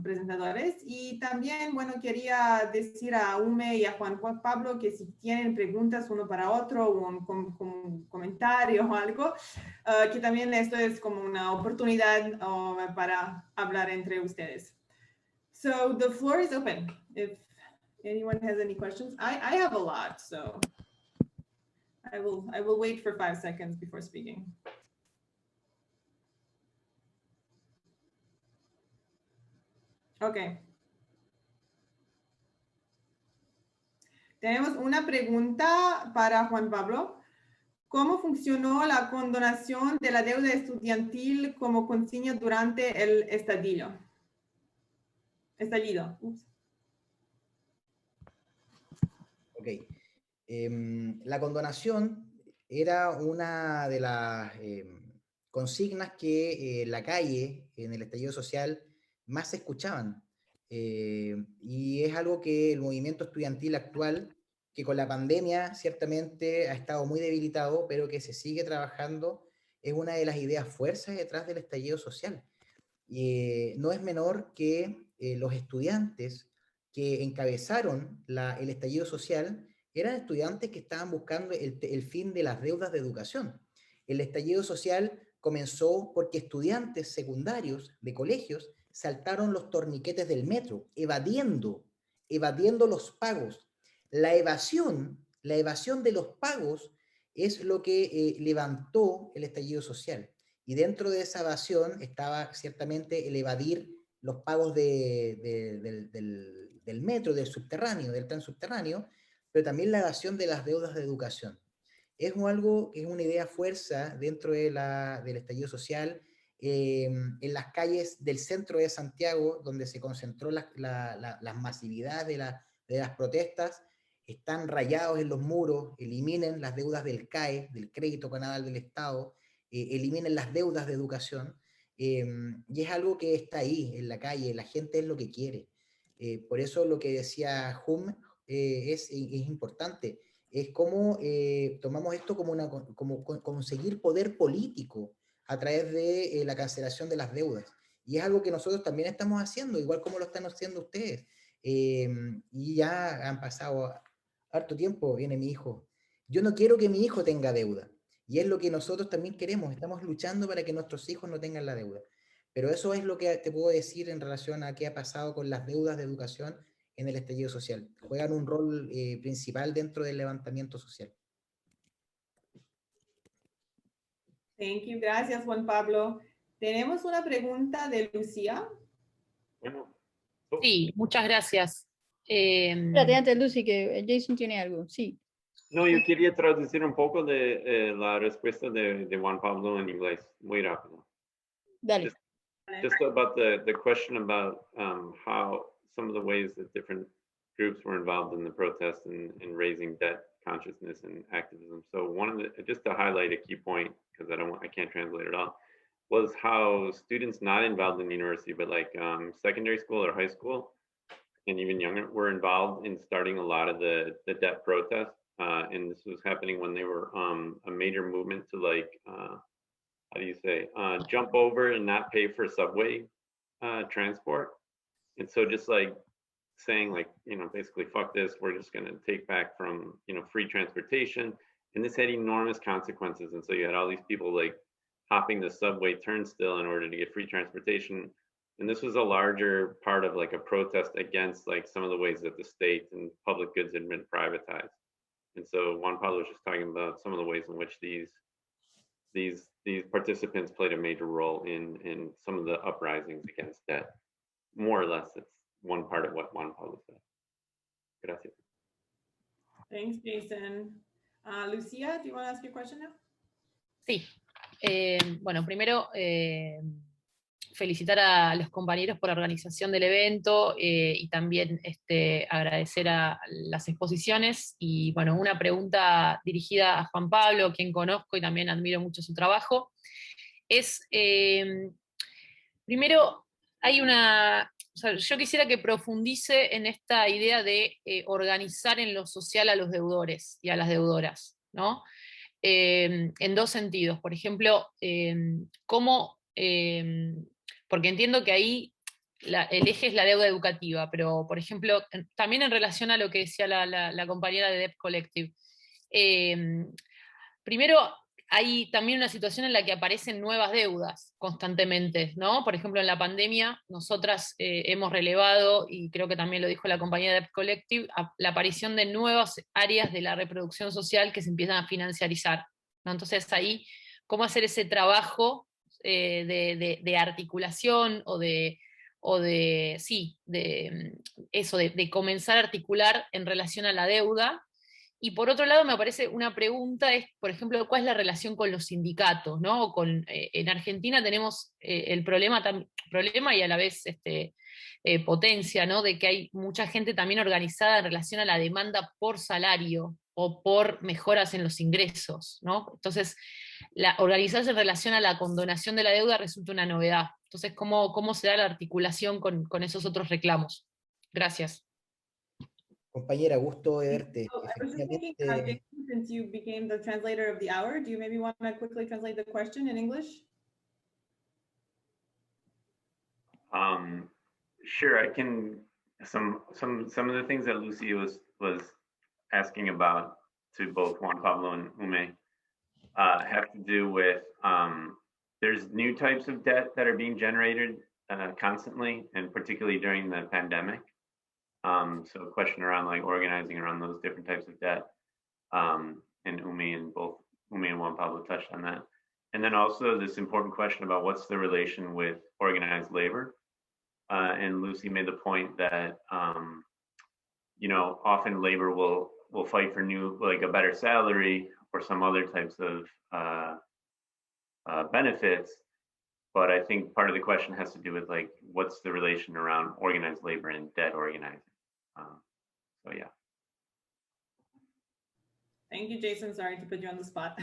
presentadores. Y también, bueno, quería decir a Ume y a Juan Pablo que si tienen preguntas uno para otro, un comentario o algo, que también esto es como una oportunidad para hablar entre ustedes. So the floor is open. If anyone has any questions, I have a lot, so I will wait for 5 seconds before speaking. Okay. Tenemos una pregunta para Juan Pablo. ¿Cómo funcionó la condonación de la deuda estudiantil como consigna durante el estallido? Ups. Ok. La condonación era una de las consignas que en la calle, en el estallido social, más se escuchaban. Y es algo que el movimiento estudiantil actual, que con la pandemia ciertamente ha estado muy debilitado, pero que se sigue trabajando, es una de las ideas fuerzas detrás del estallido social. No es menor que los estudiantes que encabezaron el estallido social eran estudiantes que estaban buscando el fin de las deudas de educación. El estallido social comenzó porque estudiantes secundarios de colegios saltaron los torniquetes del metro, evadiendo los pagos. La evasión de los pagos es lo que levantó el estallido social. Y dentro de esa evasión estaba ciertamente el evadir los pagos del metro, del subterráneo, del tren subterráneo, pero también la evasión de las deudas de educación. Es algo que es una idea fuerza dentro del estallido social. En las calles del centro de Santiago, donde se concentró las masividades de las protestas, están rayados en los muros: eliminen las deudas del CAE, del Crédito Canadal del Estado, eliminen las deudas de educación, y es algo que está ahí, en la calle, la gente es lo que quiere. Por eso lo que decía Hum es importante, es cómo tomamos esto como conseguir poder político a través de la cancelación de las deudas. Y es algo que nosotros también estamos haciendo, igual como lo están haciendo ustedes. Y ya han pasado harto tiempo, viene mi hijo. Yo no quiero que mi hijo tenga deuda. Y es lo que nosotros también queremos. Estamos luchando para que nuestros hijos no tengan la deuda. Pero eso es lo que te puedo decir en relación a qué ha pasado con las deudas de educación en el estallido social. Juegan un rol principal dentro del levantamiento social. Thank you. Gracias, Juan Pablo. Tenemos una pregunta de Lucía. Sí, muchas gracias. Espérate antes, Lucy, que Jason tiene algo. Sí. No, yo quería traducir un poco de la respuesta de Juan Pablo en inglés, muy rápido. Dale. Just about the question about how some of the ways that different groups were involved in the protest and raising debt consciousness and activism. So one of the, just to highlight a key point, because I can't translate it all, was how students not involved in the university, but like secondary school or high school, and even younger, were involved in starting a lot of the debt protests. And this was happening when they were a major movement to like, how do you say, jump over and not pay for subway transport. And so just like saying like, you know, basically, fuck this, we're just gonna take back from, you know, free transportation. And this had enormous consequences. And so you had all these people like hopping the subway turnstile in order to get free transportation. And this was a larger part of like a protest against like some of the ways that the state and public goods had been privatized. And so Juan Pablo was just talking about some of the ways in which these participants played a major role in some of the uprisings against debt. More or less, it's one part of what Juan Pablo said. Gracias. Thanks, Jason. Lucia, do you want to ask your question now? Sí. Bueno, primero felicitar a los compañeros por la organización del evento y también agradecer a las exposiciones y bueno, una pregunta dirigida a Juan Pablo, quien conozco y también admiro mucho su trabajo, es, primero, o sea, yo quisiera que profundice en esta idea de organizar en lo social a los deudores y a las deudoras, ¿no? En dos sentidos. Por ejemplo, cómo, porque entiendo que ahí el eje es la deuda educativa, pero por ejemplo, también en relación a lo que decía la compañera de Debt Collective, primero hay también una situación en la que aparecen nuevas deudas constantemente, ¿no? Por ejemplo, en la pandemia, nosotras hemos relevado, y creo que también lo dijo la compañía de Debt Collective, la aparición de nuevas áreas de la reproducción social que se empiezan a financiarizar, ¿no? Entonces ahí, ¿cómo hacer ese trabajo de articulación de comenzar a articular en relación a la deuda? Y por otro lado, me parece una pregunta es, por ejemplo, ¿cuál es la relación con los sindicatos? ¿No? En Argentina tenemos el problema y a la vez potencia, ¿no? De que hay mucha gente también organizada en relación a la demanda por salario o por mejoras en los ingresos, ¿no? Entonces, organizarse en relación a la condonación de la deuda resulta una novedad. Entonces, ¿cómo se da la articulación con esos otros reclamos? Gracias. Compañera, gusto de verte. So I was just thinking, Jason, since you became the translator of the hour, do you maybe want to quickly translate the question in English? Sure, I can. Some of the things that Lucy was asking about to both Juan Pablo and Ume have to do with there's new types of debt that are being generated constantly, and particularly during the pandemic. So a question around like organizing around those different types of debt. And both Ume and Juan Pablo touched on that. And then also this important question about what's the relation with organized labor. And Lucy made the point that, often labor will fight for a better salary or some other types of benefits. But I think part of the question has to do with like, what's the relation around organized labor and debt organizing? So yeah. Thank you, Jason. Sorry to put you on the spot.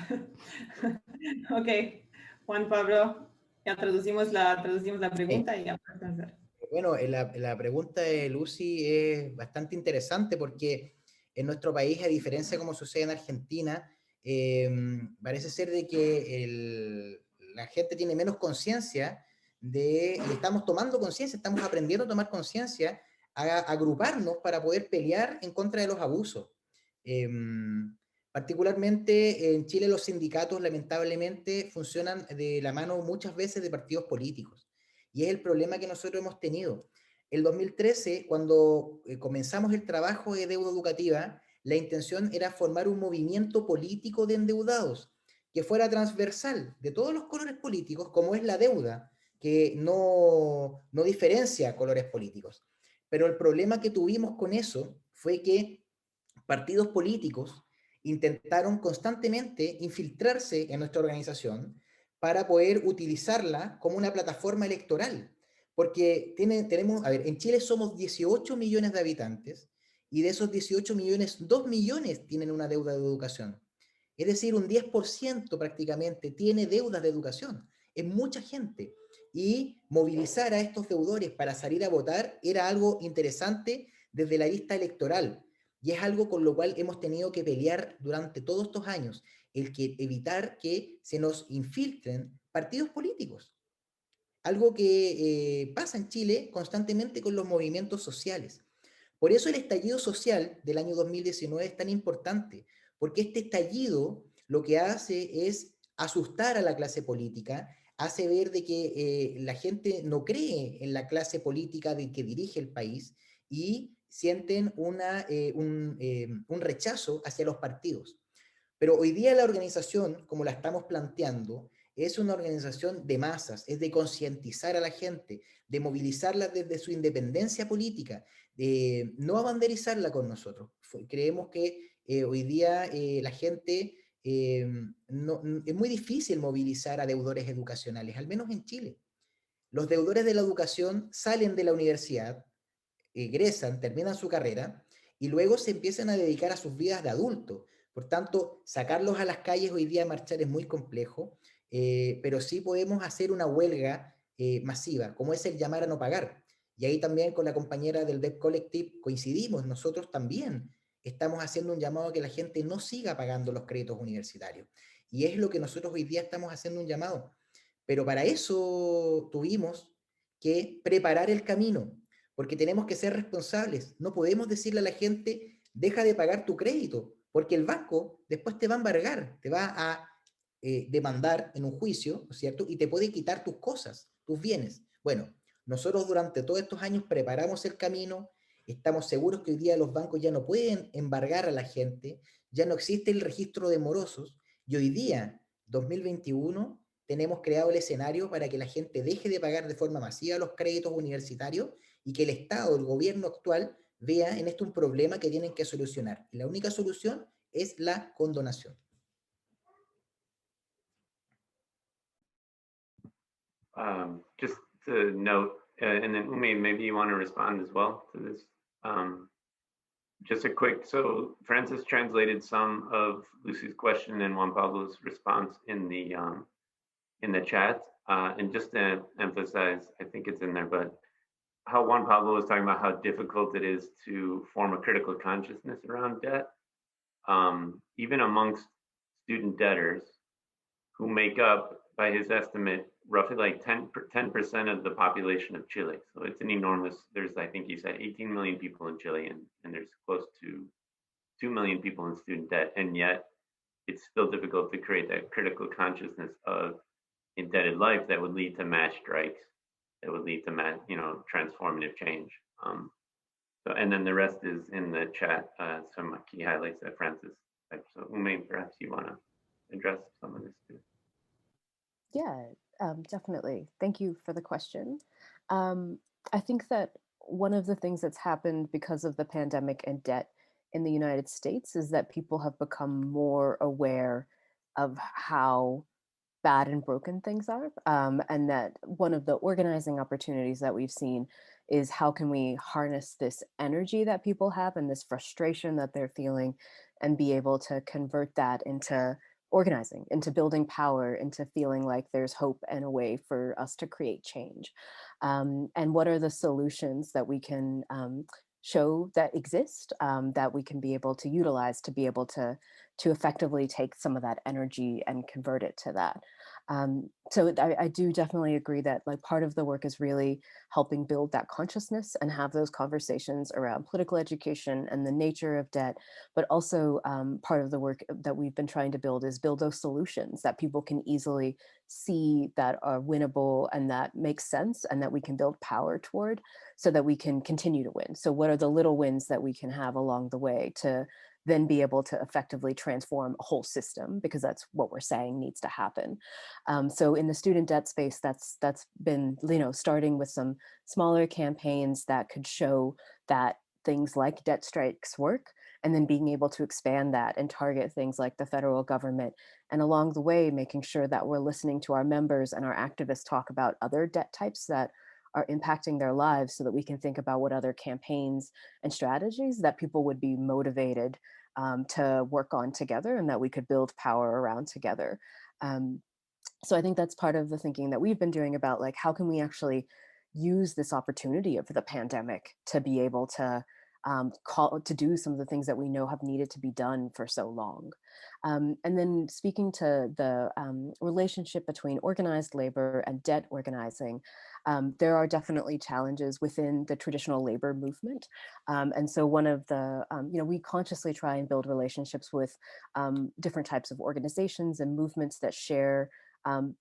Okay, Juan Pablo, ya traducimos la pregunta y ya puedes hacer. Bueno, la pregunta de Lucy es bastante interesante porque en nuestro país, a diferencia de como sucede en Argentina, parece ser de que la gente tiene menos conciencia y estamos tomando conciencia, estamos aprendiendo a tomar conciencia, a agruparnos para poder pelear en contra de los abusos. Particularmente en Chile los sindicatos lamentablemente funcionan de la mano muchas veces de partidos políticos. Y es el problema que nosotros hemos tenido. El 2013, cuando comenzamos el trabajo de deuda educativa, la intención era formar un movimiento político de endeudados que fuera transversal de todos los colores políticos, como es la deuda, que no diferencia colores políticos. Pero el problema que tuvimos con eso fue que partidos políticos intentaron constantemente infiltrarse en nuestra organización para poder utilizarla como una plataforma electoral. Porque tenemos, a ver, en Chile somos 18 millones de habitantes y de esos 18 millones, 2 millones tienen una deuda de educación. Es decir, un 10% prácticamente tiene deudas de educación. Es mucha gente. Y movilizar a estos deudores para salir a votar era algo interesante desde la vista electoral. Y es algo con lo cual hemos tenido que pelear durante todos estos años, evitar que se nos infiltren partidos políticos. Algo que pasa en Chile constantemente con los movimientos sociales. Por eso el estallido social del año 2019 es tan importante, porque este estallido lo que hace es asustar a la clase política, hace ver de que la gente no cree en la clase política de que dirige el país y sienten un rechazo hacia los partidos. Pero hoy día la organización, como la estamos planteando, es una organización de masas, es de concientizar a la gente, de movilizarla desde su independencia política, de no abanderizarla con nosotros. Creemos que hoy día la gente, es muy difícil movilizar a deudores educacionales, al menos en Chile. Los deudores de la educación salen de la universidad, egresan, terminan su carrera y luego se empiezan a dedicar a sus vidas de adultos. Por tanto, sacarlos a las calles hoy día a marchar es muy complejo, pero sí podemos hacer una huelga masiva, como es el llamar a no pagar. Y ahí también con la compañera del Debt Collective coincidimos, nosotros también estamos haciendo un llamado a que la gente no siga pagando los créditos universitarios. Y es lo que nosotros hoy día estamos haciendo un llamado. Pero para eso tuvimos que preparar el camino, porque tenemos que ser responsables. No podemos decirle a la gente, deja de pagar tu crédito, porque el banco después te va a embargar, te va a demandar en un juicio, ¿no es cierto? Y te puede quitar tus cosas, tus bienes. Bueno, nosotros durante todos estos años preparamos el camino, estamos seguros que hoy día los bancos ya no pueden embargar a la gente, ya no existe el registro de morosos, y hoy día, 2021, tenemos creado el escenario para que la gente deje de pagar de forma masiva los créditos universitarios y que el Estado, el gobierno actual, vea en esto un problema que tienen que solucionar. Y la única solución es la condonación. Just to note, and then Umi, maybe you want to respond as well to this. Just a quick, so Francis translated some of Lucy's question and Juan Pablo's response in the chat. And just to emphasize, I think it's in there, but how Juan Pablo was talking about how difficult it is to form a critical consciousness around debt, even amongst student debtors who make up, by his estimate, roughly like 10% of the population of Chile. So it's an enormous, there's, I think he said 18 million people in Chile, and there's close to 2 million people in student debt. And yet it's still difficult to create that critical consciousness of indebted life that would lead to mass strikes, that would lead to transformative change. So, and then the rest is in the chat, some key highlights that Francis typed. So Ume, perhaps you want to address some of this too. Yeah, definitely. Thank you for the question. I think that one of the things that's happened because of the pandemic and debt in the United States is that people have become more aware of how bad and broken things are. And that one of the organizing opportunities that we've seen is how can we harness this energy that people have and this frustration that they're feeling and be able to convert that into organizing, into building power, into feeling like there's hope and a way for us to create change. And what are the solutions that we can show that exist, that we can be able to utilize to be able to effectively take some of that energy and convert it to that. So I do definitely agree that like part of the work is really helping build that consciousness and have those conversations around political education and the nature of debt, but also part of the work that we've been trying to build is build those solutions that people can easily see that are winnable and that make sense and that we can build power toward so that we can continue to win. So what are the little wins that we can have along the way to then be able to effectively transform a whole system, because that's what we're saying needs to happen. So in the student debt space, that's been, starting with some smaller campaigns that could show that things like debt strikes work, and then being able to expand that and target things like the federal government. And along the way, making sure that we're listening to our members and our activists talk about other debt types that are impacting their lives so that we can think about what other campaigns and strategies that people would be motivated to work on together and that we could build power around together. So I think that's part of the thinking that we've been doing about like, how can we actually use this opportunity of the pandemic to be able to to do some of the things that we know have needed to be done for so long. And then speaking to the relationship between organized labor and debt organizing, there are definitely challenges within the traditional labor movement. And so one of the, we consciously try and build relationships with different types of organizations and movements that share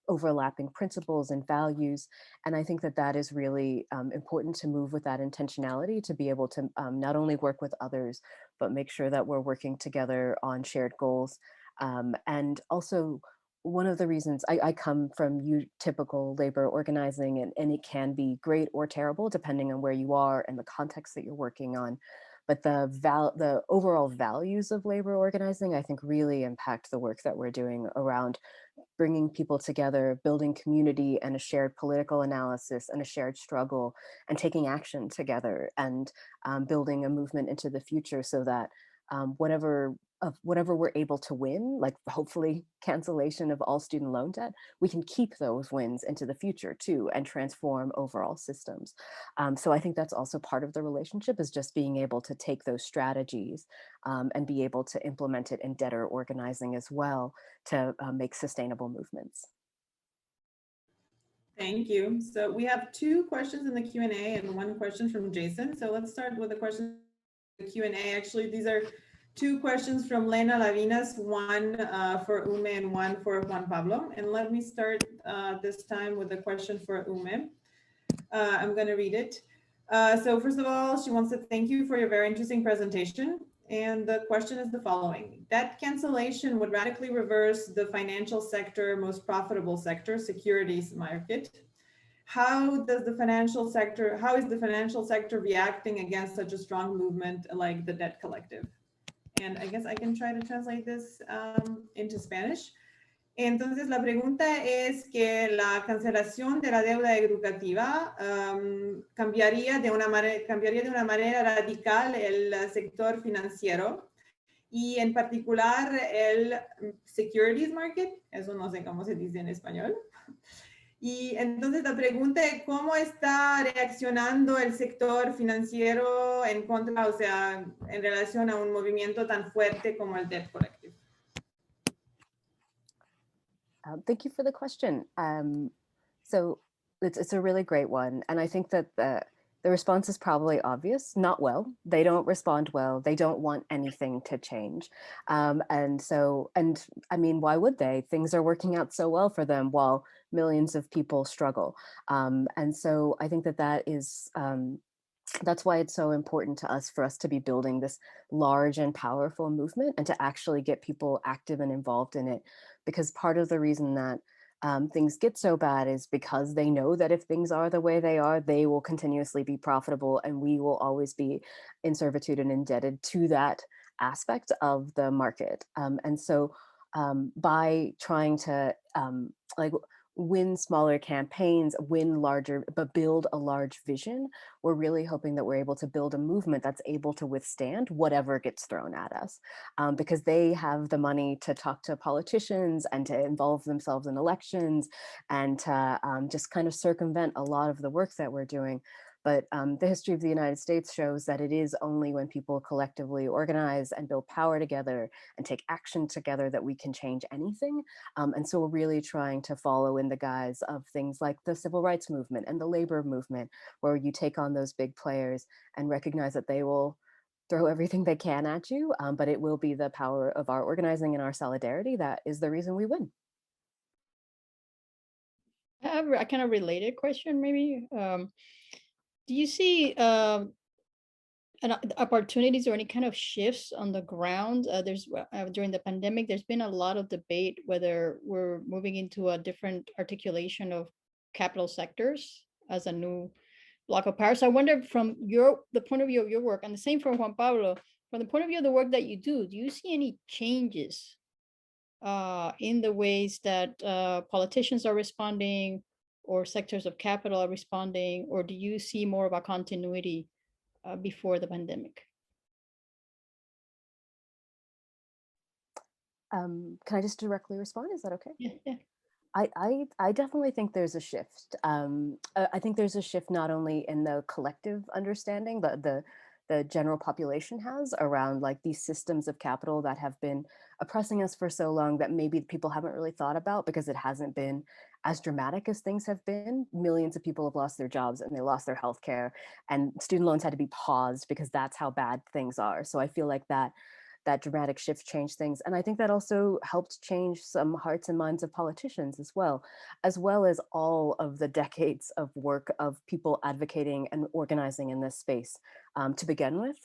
overlapping principles and values. And I think that that is really important to move with that intentionality, to be able to not only work with others, but make sure that we're working together on shared goals. And also, one of the reasons I come from typical labor organizing, and it can be great or terrible depending on where you are and the context that you're working on. But the overall values of labor organizing, I think, really impact the work that we're doing around bringing people together, building community and a shared political analysis and a shared struggle, and taking action together, and building a movement into the future so that whatever we're able to win, like hopefully cancellation of all student loan debt, we can keep those wins into the future too and transform overall systems. So I think that's also part of the relationship, is just being able to take those strategies and be able to implement it in debtor organizing as well to make sustainable movements. Thank you. So we have 2 questions in the Q&A and 1 question from Jason. So let's start with the question in the Q&A. Actually, these are 2 questions from Lena Lavinas, one for Ume and one for Juan Pablo. And let me start this time with a question for Ume. I'm going to read it. So first of all, she wants to thank you for your very interesting presentation. And the question is the following: debt cancellation would radically reverse the financial sector, most profitable sector, securities market. How is the financial sector reacting against such a strong movement like the debt collective? And I guess I can try to translate this into Spanish. Entonces, la pregunta es que la cancelación de la deuda educativa cambiaría de una manera radical el sector financiero, y en particular el securities market, eso no sé cómo se dice en español. Y entonces la pregunta es cómo está reaccionando el sector financiero en contra, o sea, en relación a un movimiento tan fuerte como el debt collective. Thank you for the question. So it's a really great one. And I think that the response is probably obvious: not well. They don't respond well. They don't want anything to change. And I mean, why would they? Things are working out so well for them while millions of people struggle. And so I think that is, that's why it's so important to us, for us to be building this large and powerful movement and to actually get people active and involved in it. Because part of the reason that things get so bad is because they know that if things are the way they are, they will continuously be profitable, and we will always be in servitude and indebted to that aspect of the market. And so by trying to win smaller campaigns, win larger, but build a large vision, we're really hoping that we're able to build a movement that's able to withstand whatever gets thrown at us, because they have the money to talk to politicians and to involve themselves in elections and to just kind of circumvent a lot of the work that we're doing. But the history of the United States shows that it is only when people collectively organize and build power together and take action together that we can change anything. And so we're really trying to follow in the guise of things like the civil rights movement and the labor movement, where you take on those big players and recognize that they will throw everything they can at you, but it will be the power of our organizing and our solidarity that is the reason we win. I have a kind of related question, maybe. Do you see opportunities or any kind of shifts on the ground? During the pandemic, there's been a lot of debate whether we're moving into a different articulation of capital sectors as a new block of power. So I wonder, from the point of view of your work, and the same for Juan Pablo, from the point of view of the work that you do you see any changes in the ways that politicians are responding, or sectors of capital are responding, or do you see more of a continuity before the pandemic? Can I just directly respond? Is that okay? Yeah. I definitely think there's a shift. I think there's a shift not only in the collective understanding, but the general population has around like these systems of capital that have been oppressing us for so long that maybe people haven't really thought about because it hasn't been as dramatic as things have been. Millions of people have lost their jobs and they lost their healthcare, and student loans had to be paused because that's how bad things are. So I feel like that that dramatic shift changed things. And I think that also helped change some hearts and minds of politicians as well as all of the decades of work of people advocating and organizing in this space to begin with,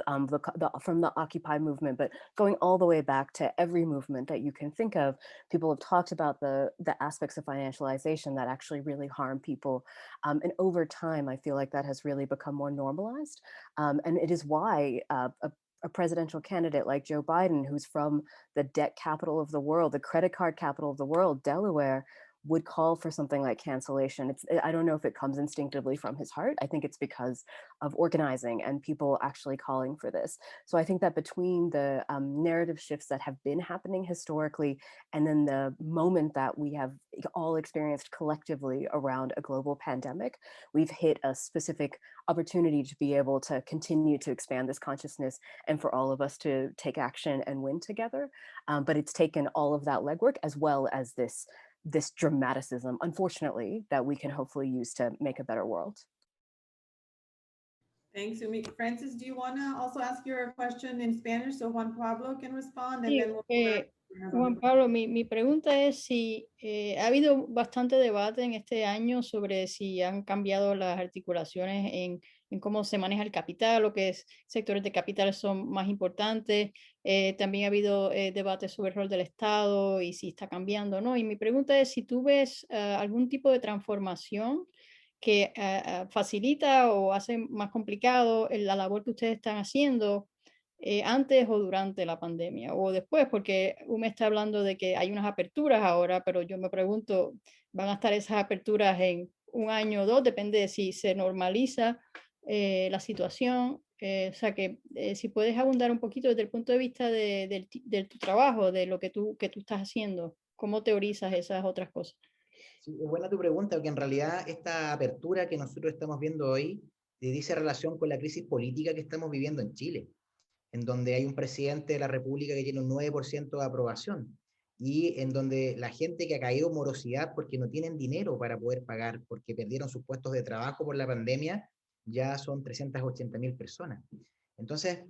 from the Occupy movement, but going all the way back to every movement that you can think of. People have talked about the aspects of financialization that actually really harm people. And over time, I feel like that has really become more normalized. And it is why a presidential candidate like Joe Biden, who's from the debt capital of the world, the credit card capital of the world, Delaware, would call for something like cancellation. I don't know if it comes instinctively from his heart. I think it's because of organizing and people actually calling for this. So I think that between the narrative shifts that have been happening historically, and then the moment that we have all experienced collectively around a global pandemic, we've hit a specific opportunity to be able to continue to expand this consciousness and for all of us to take action and win together. But it's taken all of that legwork as well as this dramaticism, unfortunately, that we can hopefully use to make a better world. Thanks, Umi. Francis, do you want to also ask your question in Spanish so Juan Pablo can respond? Sí, Juan Pablo, mi pregunta es si ha habido bastante debate en este año sobre si han cambiado las articulaciones en cómo se maneja el capital, o qué sectores de capital son más importantes. También ha habido debate sobre el rol del Estado y si está cambiando o no. Y mi pregunta es si tú ves algún tipo de transformación que facilita o hace más complicado la labor que ustedes están haciendo antes o durante la pandemia o después, porque me está hablando de que hay unas aperturas ahora, pero yo me pregunto, ¿van a estar esas aperturas en un año o dos? Depende de si se normaliza la situación. O sea que si puedes abundar un poquito desde el punto de vista de tu trabajo, de lo que tú estás haciendo, ¿cómo teorizas esas otras cosas? Sí, es buena tu pregunta, porque en realidad esta apertura que nosotros estamos viendo hoy dice relación con la crisis política que estamos viviendo en Chile, en donde hay un presidente de la República que tiene un 9% de aprobación, y en donde la gente que ha caído en morosidad porque no tienen dinero para poder pagar, porque perdieron sus puestos de trabajo por la pandemia, ya son 380.000 personas. Entonces,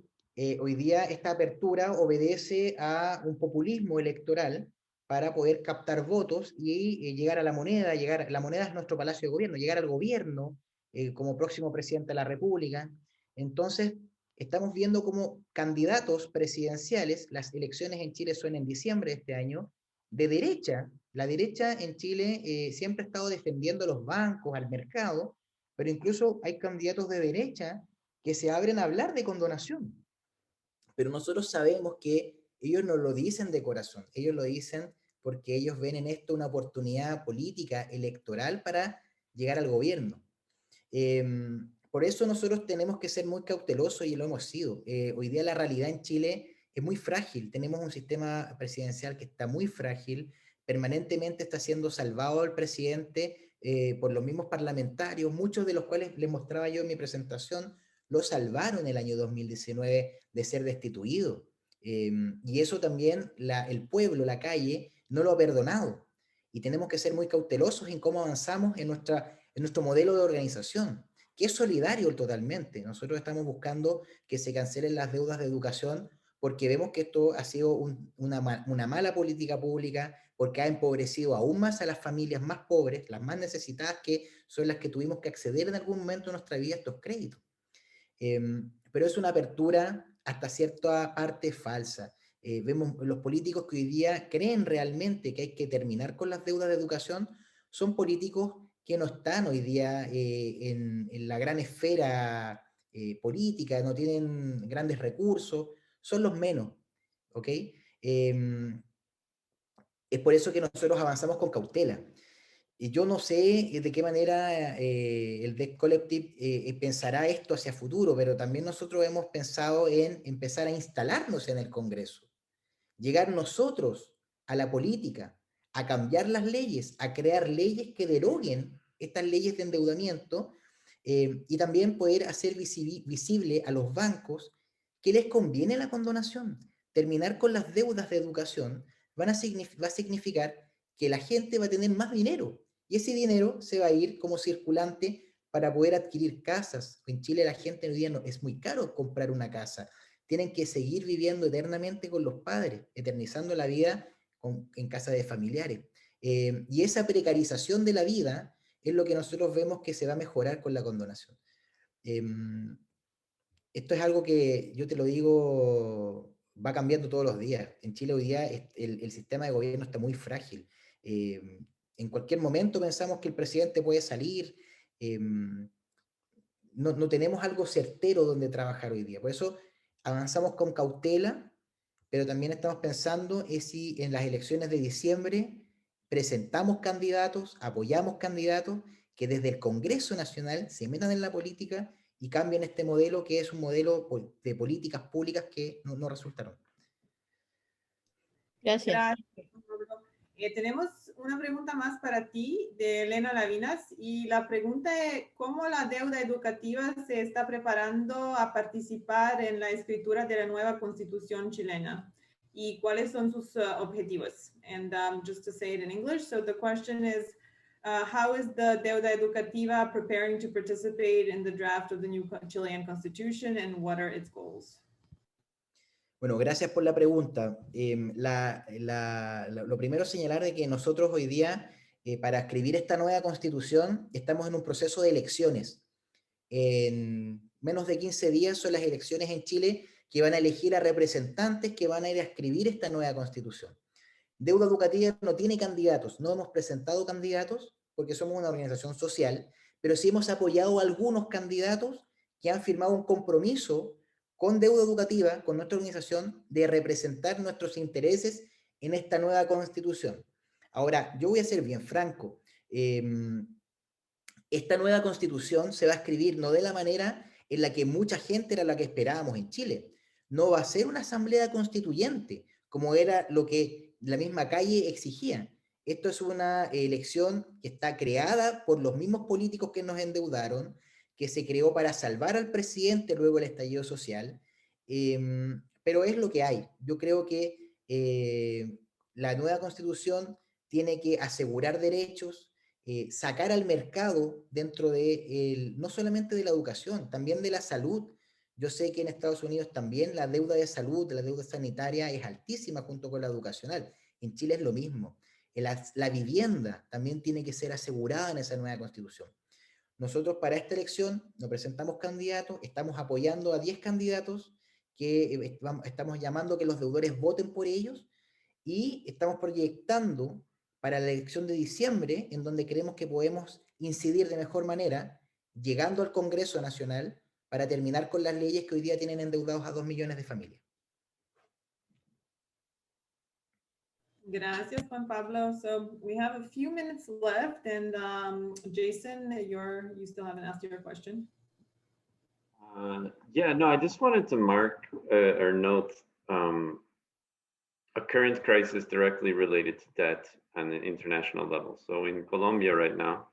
hoy día esta apertura obedece a un populismo electoral para poder captar votos y llegar a la moneda. La moneda es nuestro palacio de gobierno, llegar al gobierno como próximo presidente de la República. Entonces, estamos viendo como candidatos presidenciales, las elecciones en Chile son en diciembre de este año, de derecha. La derecha en Chile siempre ha estado defendiendo a los bancos, al mercado, pero incluso hay candidatos de derecha que se abren a hablar de condonación. Pero nosotros sabemos que ellos no lo dicen de corazón, ellos lo dicen porque ellos ven en esto una oportunidad política, electoral para llegar al gobierno. Por eso nosotros tenemos que ser muy cautelosos y lo hemos sido. Hoy día la realidad en Chile es muy frágil, tenemos un sistema presidencial que está muy frágil, permanentemente está siendo salvado el presidente por los mismos parlamentarios, muchos de los cuales les mostraba yo en mi presentación, lo salvaron el año 2019 de ser destituido. Y eso también el pueblo, la calle, no lo ha perdonado. Y tenemos que ser muy cautelosos en cómo avanzamos en nuestro modelo de organización, que es solidario totalmente. Nosotros estamos buscando que se cancelen las deudas de educación porque vemos que esto ha sido una mala política pública, porque ha empobrecido aún más a las familias más pobres, las más necesitadas, que son las que tuvimos que acceder en algún momento de nuestra vida a estos créditos. Pero es una apertura hasta cierta parte falsa. Vemos los políticos que hoy día creen realmente que hay que terminar con las deudas de educación, son políticos que no están hoy día en la gran esfera política, no tienen grandes recursos, son los menos, ¿ok? Es por eso que nosotros avanzamos con cautela. Y yo no sé de qué manera el Debt Collective pensará esto hacia futuro, pero también nosotros hemos pensado en empezar a instalarnos en el Congreso, llegar nosotros a la política, a cambiar las leyes, a crear leyes que deroguen estas leyes de endeudamiento y también poder hacer visible a los bancos que les conviene la condonación. Terminar con las deudas de educación va a significar que la gente va a tener más dinero y ese dinero se va a ir como circulante para poder adquirir casas. En Chile la gente hoy día es muy caro comprar una casa. tienen que seguir viviendo eternamente con los padres, eternizando la vida en casa de familiares. Y esa precarización de la vida es lo que nosotros vemos que se va a mejorar con la condonación. Esto es algo que, yo te lo digo, va cambiando todos los días. En Chile hoy día el sistema de gobierno está muy frágil. En cualquier momento pensamos que el presidente puede salir. No tenemos algo certero donde trabajar hoy día. Por eso avanzamos con cautela, pero también estamos pensando en si en las elecciones de diciembre presentamos candidatos, apoyamos candidatos que desde el Congreso Nacional se metan en la política y cambien este modelo que es un modelo de políticas públicas que no resultaron. Gracias. Gracias, Pablo. Tenemos una pregunta más para ti de Elena Lavinas y la pregunta es ¿cómo la deuda educativa se está preparando a participar en la escritura de la nueva Constitución chilena? ¿Y cuáles son sus objetivos? And just to say it in English, so the question is, how is the deuda educativa preparing to participate in the draft of the new Chilean Constitution and what are its goals? Bueno, gracias por la pregunta. Lo primero es señalar de que nosotros hoy día, para escribir esta nueva constitución, estamos en un proceso de elecciones. En menos de 15 días son las elecciones en Chile que van a elegir a representantes que van a ir a escribir esta nueva constitución. Deuda Educativa no tiene candidatos, no hemos presentado candidatos porque somos una organización social, pero sí hemos apoyado a algunos candidatos que han firmado un compromiso con Deuda Educativa, con nuestra organización, de representar nuestros intereses en esta nueva constitución. Ahora, yo voy a ser bien franco. Esta nueva constitución se va a escribir no de la manera en la que mucha gente era la que esperábamos en Chile. No va a ser una asamblea constituyente, como era lo que la misma calle exigía. Esto es una elección que está creada por los mismos políticos que nos endeudaron, que se creó para salvar al presidente luego del estallido social, pero es lo que hay. Yo creo que la nueva constitución tiene que asegurar derechos, sacar al mercado dentro de, no solamente de la educación, también de la salud. Yo sé que en Estados Unidos también la deuda de salud, la deuda sanitaria es altísima junto con la educacional. En Chile es lo mismo. La vivienda también tiene que ser asegurada en esa nueva constitución. Nosotros para esta elección nos presentamos candidatos, estamos apoyando a 10 candidatos que estamos llamando que los deudores voten por ellos y estamos proyectando para la elección de diciembre, en donde creemos que podemos incidir de mejor manera, llegando al Congreso Nacional para terminar con las leyes que hoy día tienen endeudados a 2 millones de familias. Gracias, Juan Pablo. So we have a few minutes left, and Jason, you still haven't asked your question. Yeah, no, I just wanted to mark or note a current crisis directly related to debt on an international level. So in Colombia right now,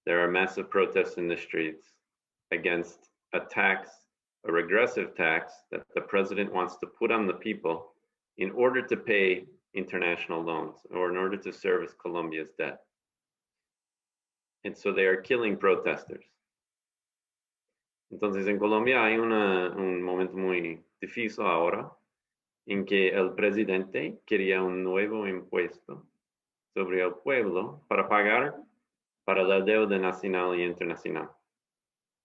there are massive protests in the streets against a tax, a regressive tax that the president wants to put on the people in order to pay international loans or in order to service Colombia's debt. And so they are killing protesters. Entonces en Colombia hay un momento muy difícil ahora en que el presidente quería un nuevo impuesto sobre el pueblo para pagar para la deuda nacional y internacional.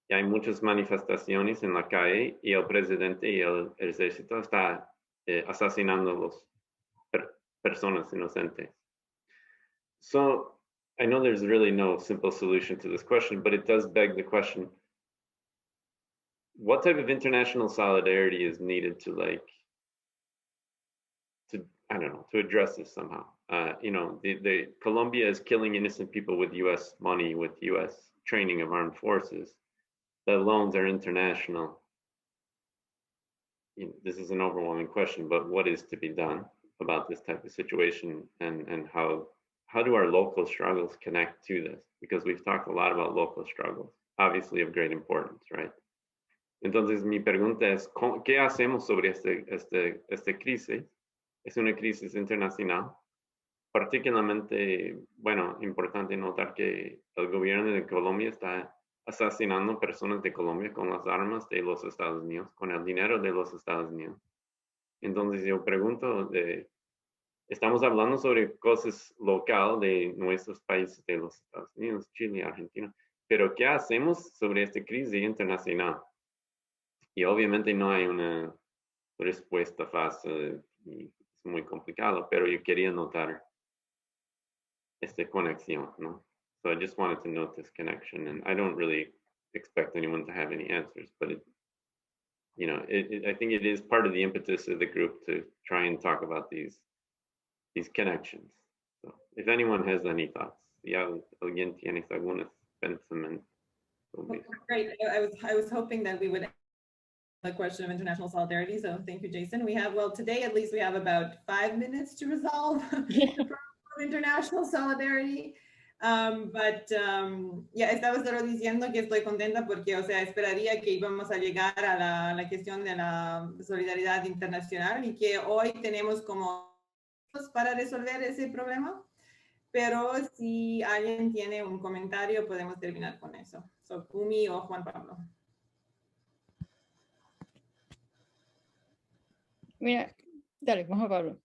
Y hay muchas manifestaciones en la calle y el presidente y el ejército está asesinando a las personas inocentes. So I know there's really no simple solution to this question, but it does beg the question, what type of international solidarity is needed to I don't know, to address this somehow? You know, the Colombia is killing innocent people with US money, with US training of armed forces. The loans are international. You know, this is an overwhelming question, but what is to be done about this type of situation, and how do our local struggles connect to this? Because we've talked a lot about local struggles, obviously of great importance, right? Entonces mi pregunta es, ¿qué hacemos sobre esta crisis? Es una crisis internacional. Particularmente, bueno, importante notar que el gobierno de Colombia está asesinando personas de Colombia con las armas de los Estados Unidos, con el dinero de los Estados Unidos. Entonces yo pregunto, estamos hablando sobre cosas local de nuestros países, de los Estados Unidos, Chile, Argentina, pero ¿qué hacemos sobre esta crisis internacional? Y obviamente no hay una respuesta fácil, y es muy complicado, pero yo quería notar esta conexión, ¿no? So I just wanted to note this connection, and I don't really expect anyone to have any answers, but I think it is part of the impetus of the group to try and talk about these connections. So if anyone has any thoughts, alguien tiene algunos pensamientos. Great. I was hoping that we would the question of international solidarity. So thank you, Jason. Today at least we have about 5 minutes to resolve the problem of international solidarity. Estaba solo diciendo que estoy contenta porque, o sea, esperaría que íbamos a llegar a la cuestión de la solidaridad internacional y que hoy tenemos como para resolver ese problema. Pero si alguien tiene un comentario, podemos terminar con eso. So, Kumi o Juan Pablo. Mira, dale, Juan Pablo.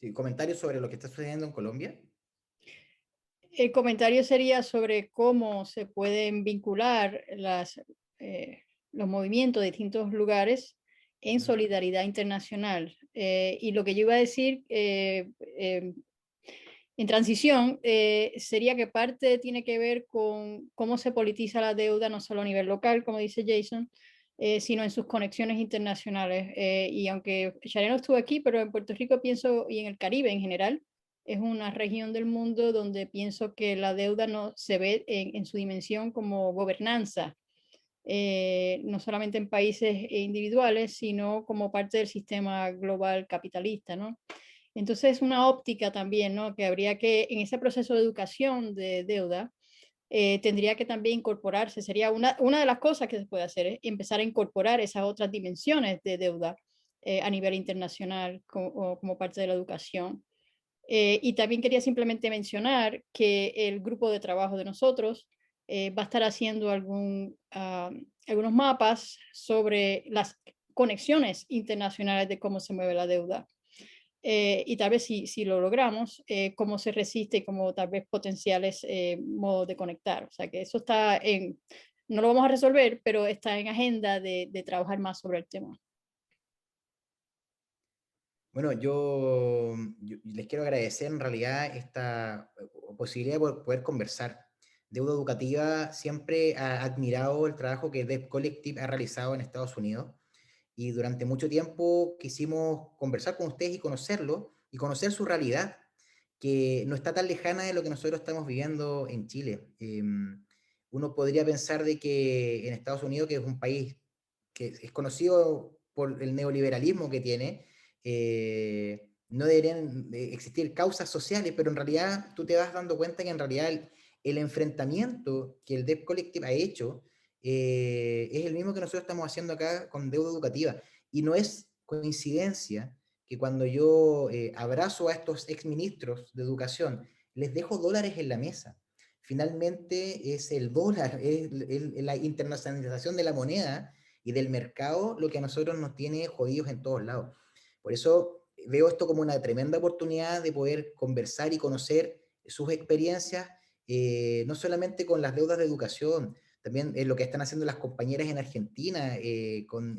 Sí, comentarios sobre lo que está sucediendo en Colombia. El comentario sería sobre cómo se pueden vincular los movimientos de distintos lugares en solidaridad internacional. Y lo que yo iba a decir en transición sería que parte tiene que ver con cómo se politiza la deuda, no solo a nivel local, como dice Jason, sino en sus conexiones internacionales. Y aunque Sharia no estuvo aquí, pero en Puerto Rico pienso, y en el Caribe en general, es una región del mundo donde pienso que la deuda no se ve en su dimensión como gobernanza, no solamente en países individuales, sino como parte del sistema global capitalista, ¿no? Entonces, es una óptica también, ¿no? Que habría que, en ese proceso de educación de deuda, tendría que también incorporarse, sería una de las cosas que se puede hacer, es empezar a incorporar esas otras dimensiones de deuda a nivel internacional como parte de la educación. Y también quería simplemente mencionar que el grupo de trabajo de nosotros va a estar haciendo algunos mapas sobre las conexiones internacionales de cómo se mueve la deuda. Y tal vez si lo logramos, cómo se resiste y cómo tal vez potenciales modos de conectar. O sea que eso está no lo vamos a resolver, pero está en agenda de trabajar más sobre el tema. Bueno, yo les quiero agradecer en realidad esta posibilidad de poder conversar. Deuda Educativa siempre ha admirado el trabajo que Debt Collective ha realizado en Estados Unidos y durante mucho tiempo quisimos conversar con ustedes y conocerlo y conocer su realidad, que no está tan lejana de lo que nosotros estamos viviendo en Chile. Uno podría pensar de que en Estados Unidos, que es un país que es conocido por el neoliberalismo que tiene, no deberían existir causas sociales, pero en realidad tú te vas dando cuenta que en realidad el enfrentamiento que el Debt Collective ha hecho es el mismo que nosotros estamos haciendo acá con deuda educativa. Y no es coincidencia que cuando yo abrazo a estos exministros de educación, les dejo dólares en la mesa. Finalmente es el dólar, es la internacionalización de la moneda y del mercado lo que a nosotros nos tiene jodidos en todos lados. Por eso veo esto como una tremenda oportunidad de poder conversar y conocer sus experiencias, no solamente con las deudas de educación, también lo que están haciendo las compañeras en Argentina con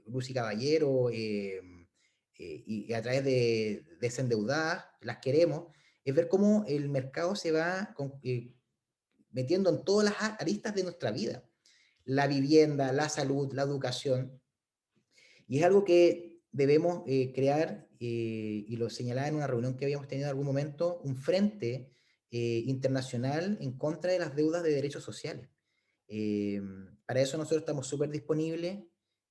Lucy Caballero y a través de Desendeudadas, las queremos, es ver cómo el mercado se va metiendo en todas las aristas de nuestra vida. La vivienda, la salud, la educación. Y es algo que debemos crear, y lo señalaba en una reunión que habíamos tenido en algún momento, un frente internacional en contra de las deudas de derechos sociales. Para eso nosotros estamos súper disponibles.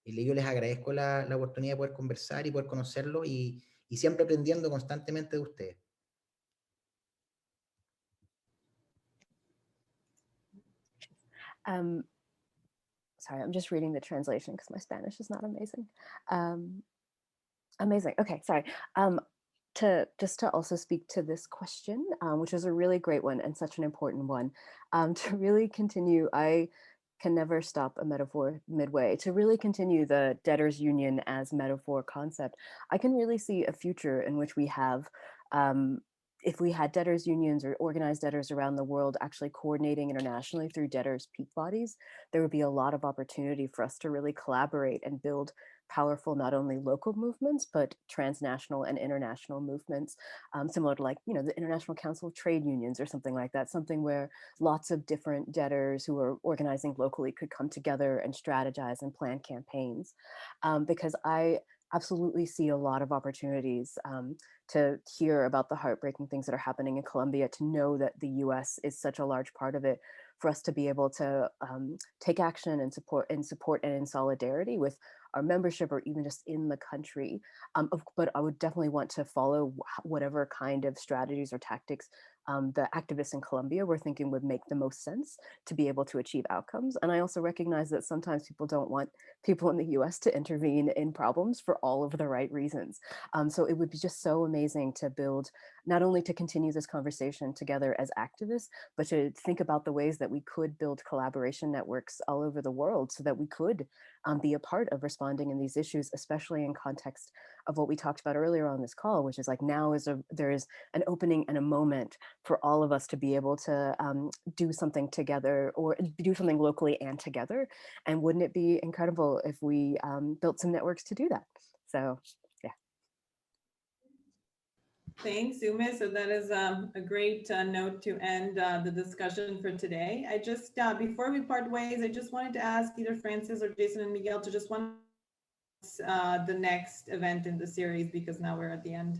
Yo les agradezco la oportunidad de poder conversar y poder conocerlo y siempre aprendiendo constantemente de ustedes. Sorry, I'm just reading the translation because my Spanish is not amazing. Amazing. Okay, sorry. to also speak to this question, which is a really great one and such an important one, to really continue, I can never stop a metaphor midway, to really continue the debtors union as metaphor concept. I can really see a future in which we have, if we had debtors unions or organized debtors around the world actually coordinating internationally through debtors peak bodies, there would be a lot of opportunity for us to really collaborate and build powerful, not only local movements, but transnational and international movements, similar to, like, you know, the International Council of Trade Unions or something like that, something where lots of different debtors who are organizing locally could come together and strategize and plan campaigns. Because I absolutely see a lot of opportunities to hear about the heartbreaking things that are happening in Colombia, to know that the US is such a large part of it, for us to be able to take action and support and in solidarity with our membership or even just in the country. But I would definitely want to follow whatever kind of strategies or tactics the activists in Colombia were thinking would make the most sense to be able to achieve outcomes. And I also recognize that sometimes people don't want people in the US to intervene in problems for all of the right reasons. So it would be just so amazing to build, not only to continue this conversation together as activists, but to think about the ways that we could build collaboration networks all over the world so that we could be a part of responding in these issues, especially in context of what we talked about earlier on this call, which is like now there is an opening and a moment for all of us to be able to do something together, or do something locally and together. And wouldn't it be incredible if we built some networks to do that? So yeah. Thanks, Ume. So that is a great note to end the discussion for today. I just, before we part ways, I just wanted to ask either Francis or Jason and Miguel to just one the next event in the series, because now we're at the end.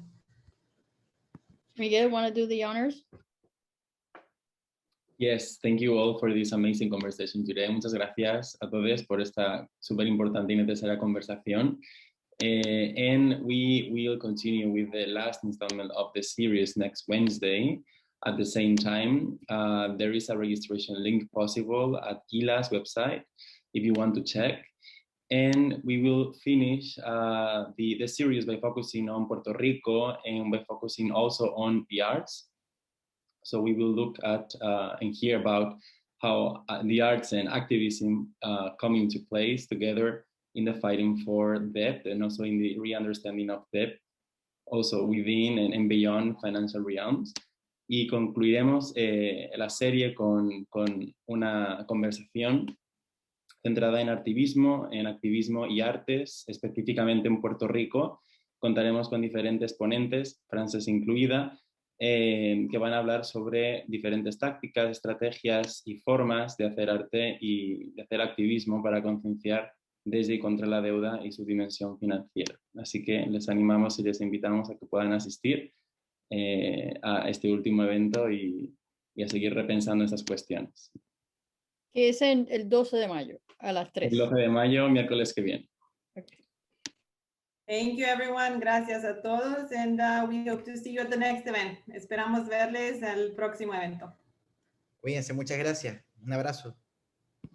Miguel, want to do the honors? Yes, thank you all for this amazing conversation today. Muchas gracias a todos por esta súper importante y necesaria conversación. And we will continue with the last installment of the series next Wednesday. At the same time, there is a registration link possible at ILA's website if you want to check. And we will finish the series by focusing on Puerto Rico and by focusing also on the arts. So we will look at and hear about how the arts and activism come into place together in the fighting for debt, and also in the re-understanding of debt, also within and beyond financial realms. Y concluiremos la serie con una conversación centrada en activismo y artes, específicamente en Puerto Rico. Contaremos con diferentes ponentes, Frances incluida, que van a hablar sobre diferentes tácticas, estrategias y formas de hacer arte y de hacer activismo para concienciar desde y contra la deuda y su dimensión financiera. Así que les animamos y les invitamos a que puedan asistir a este último evento y a seguir repensando estas cuestiones. Que es en el 12 de mayo a las 3. El 12 de mayo, miércoles que viene. Okay. Thank you, everyone. Gracias a todos. And we hope to see you at the next event. Esperamos verles al próximo evento. Cuídense, muchas gracias. Un abrazo.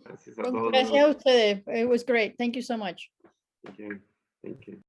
Gracias a todos. Gracias a ustedes. It was great. Thank you so much. Thank you. Thank you.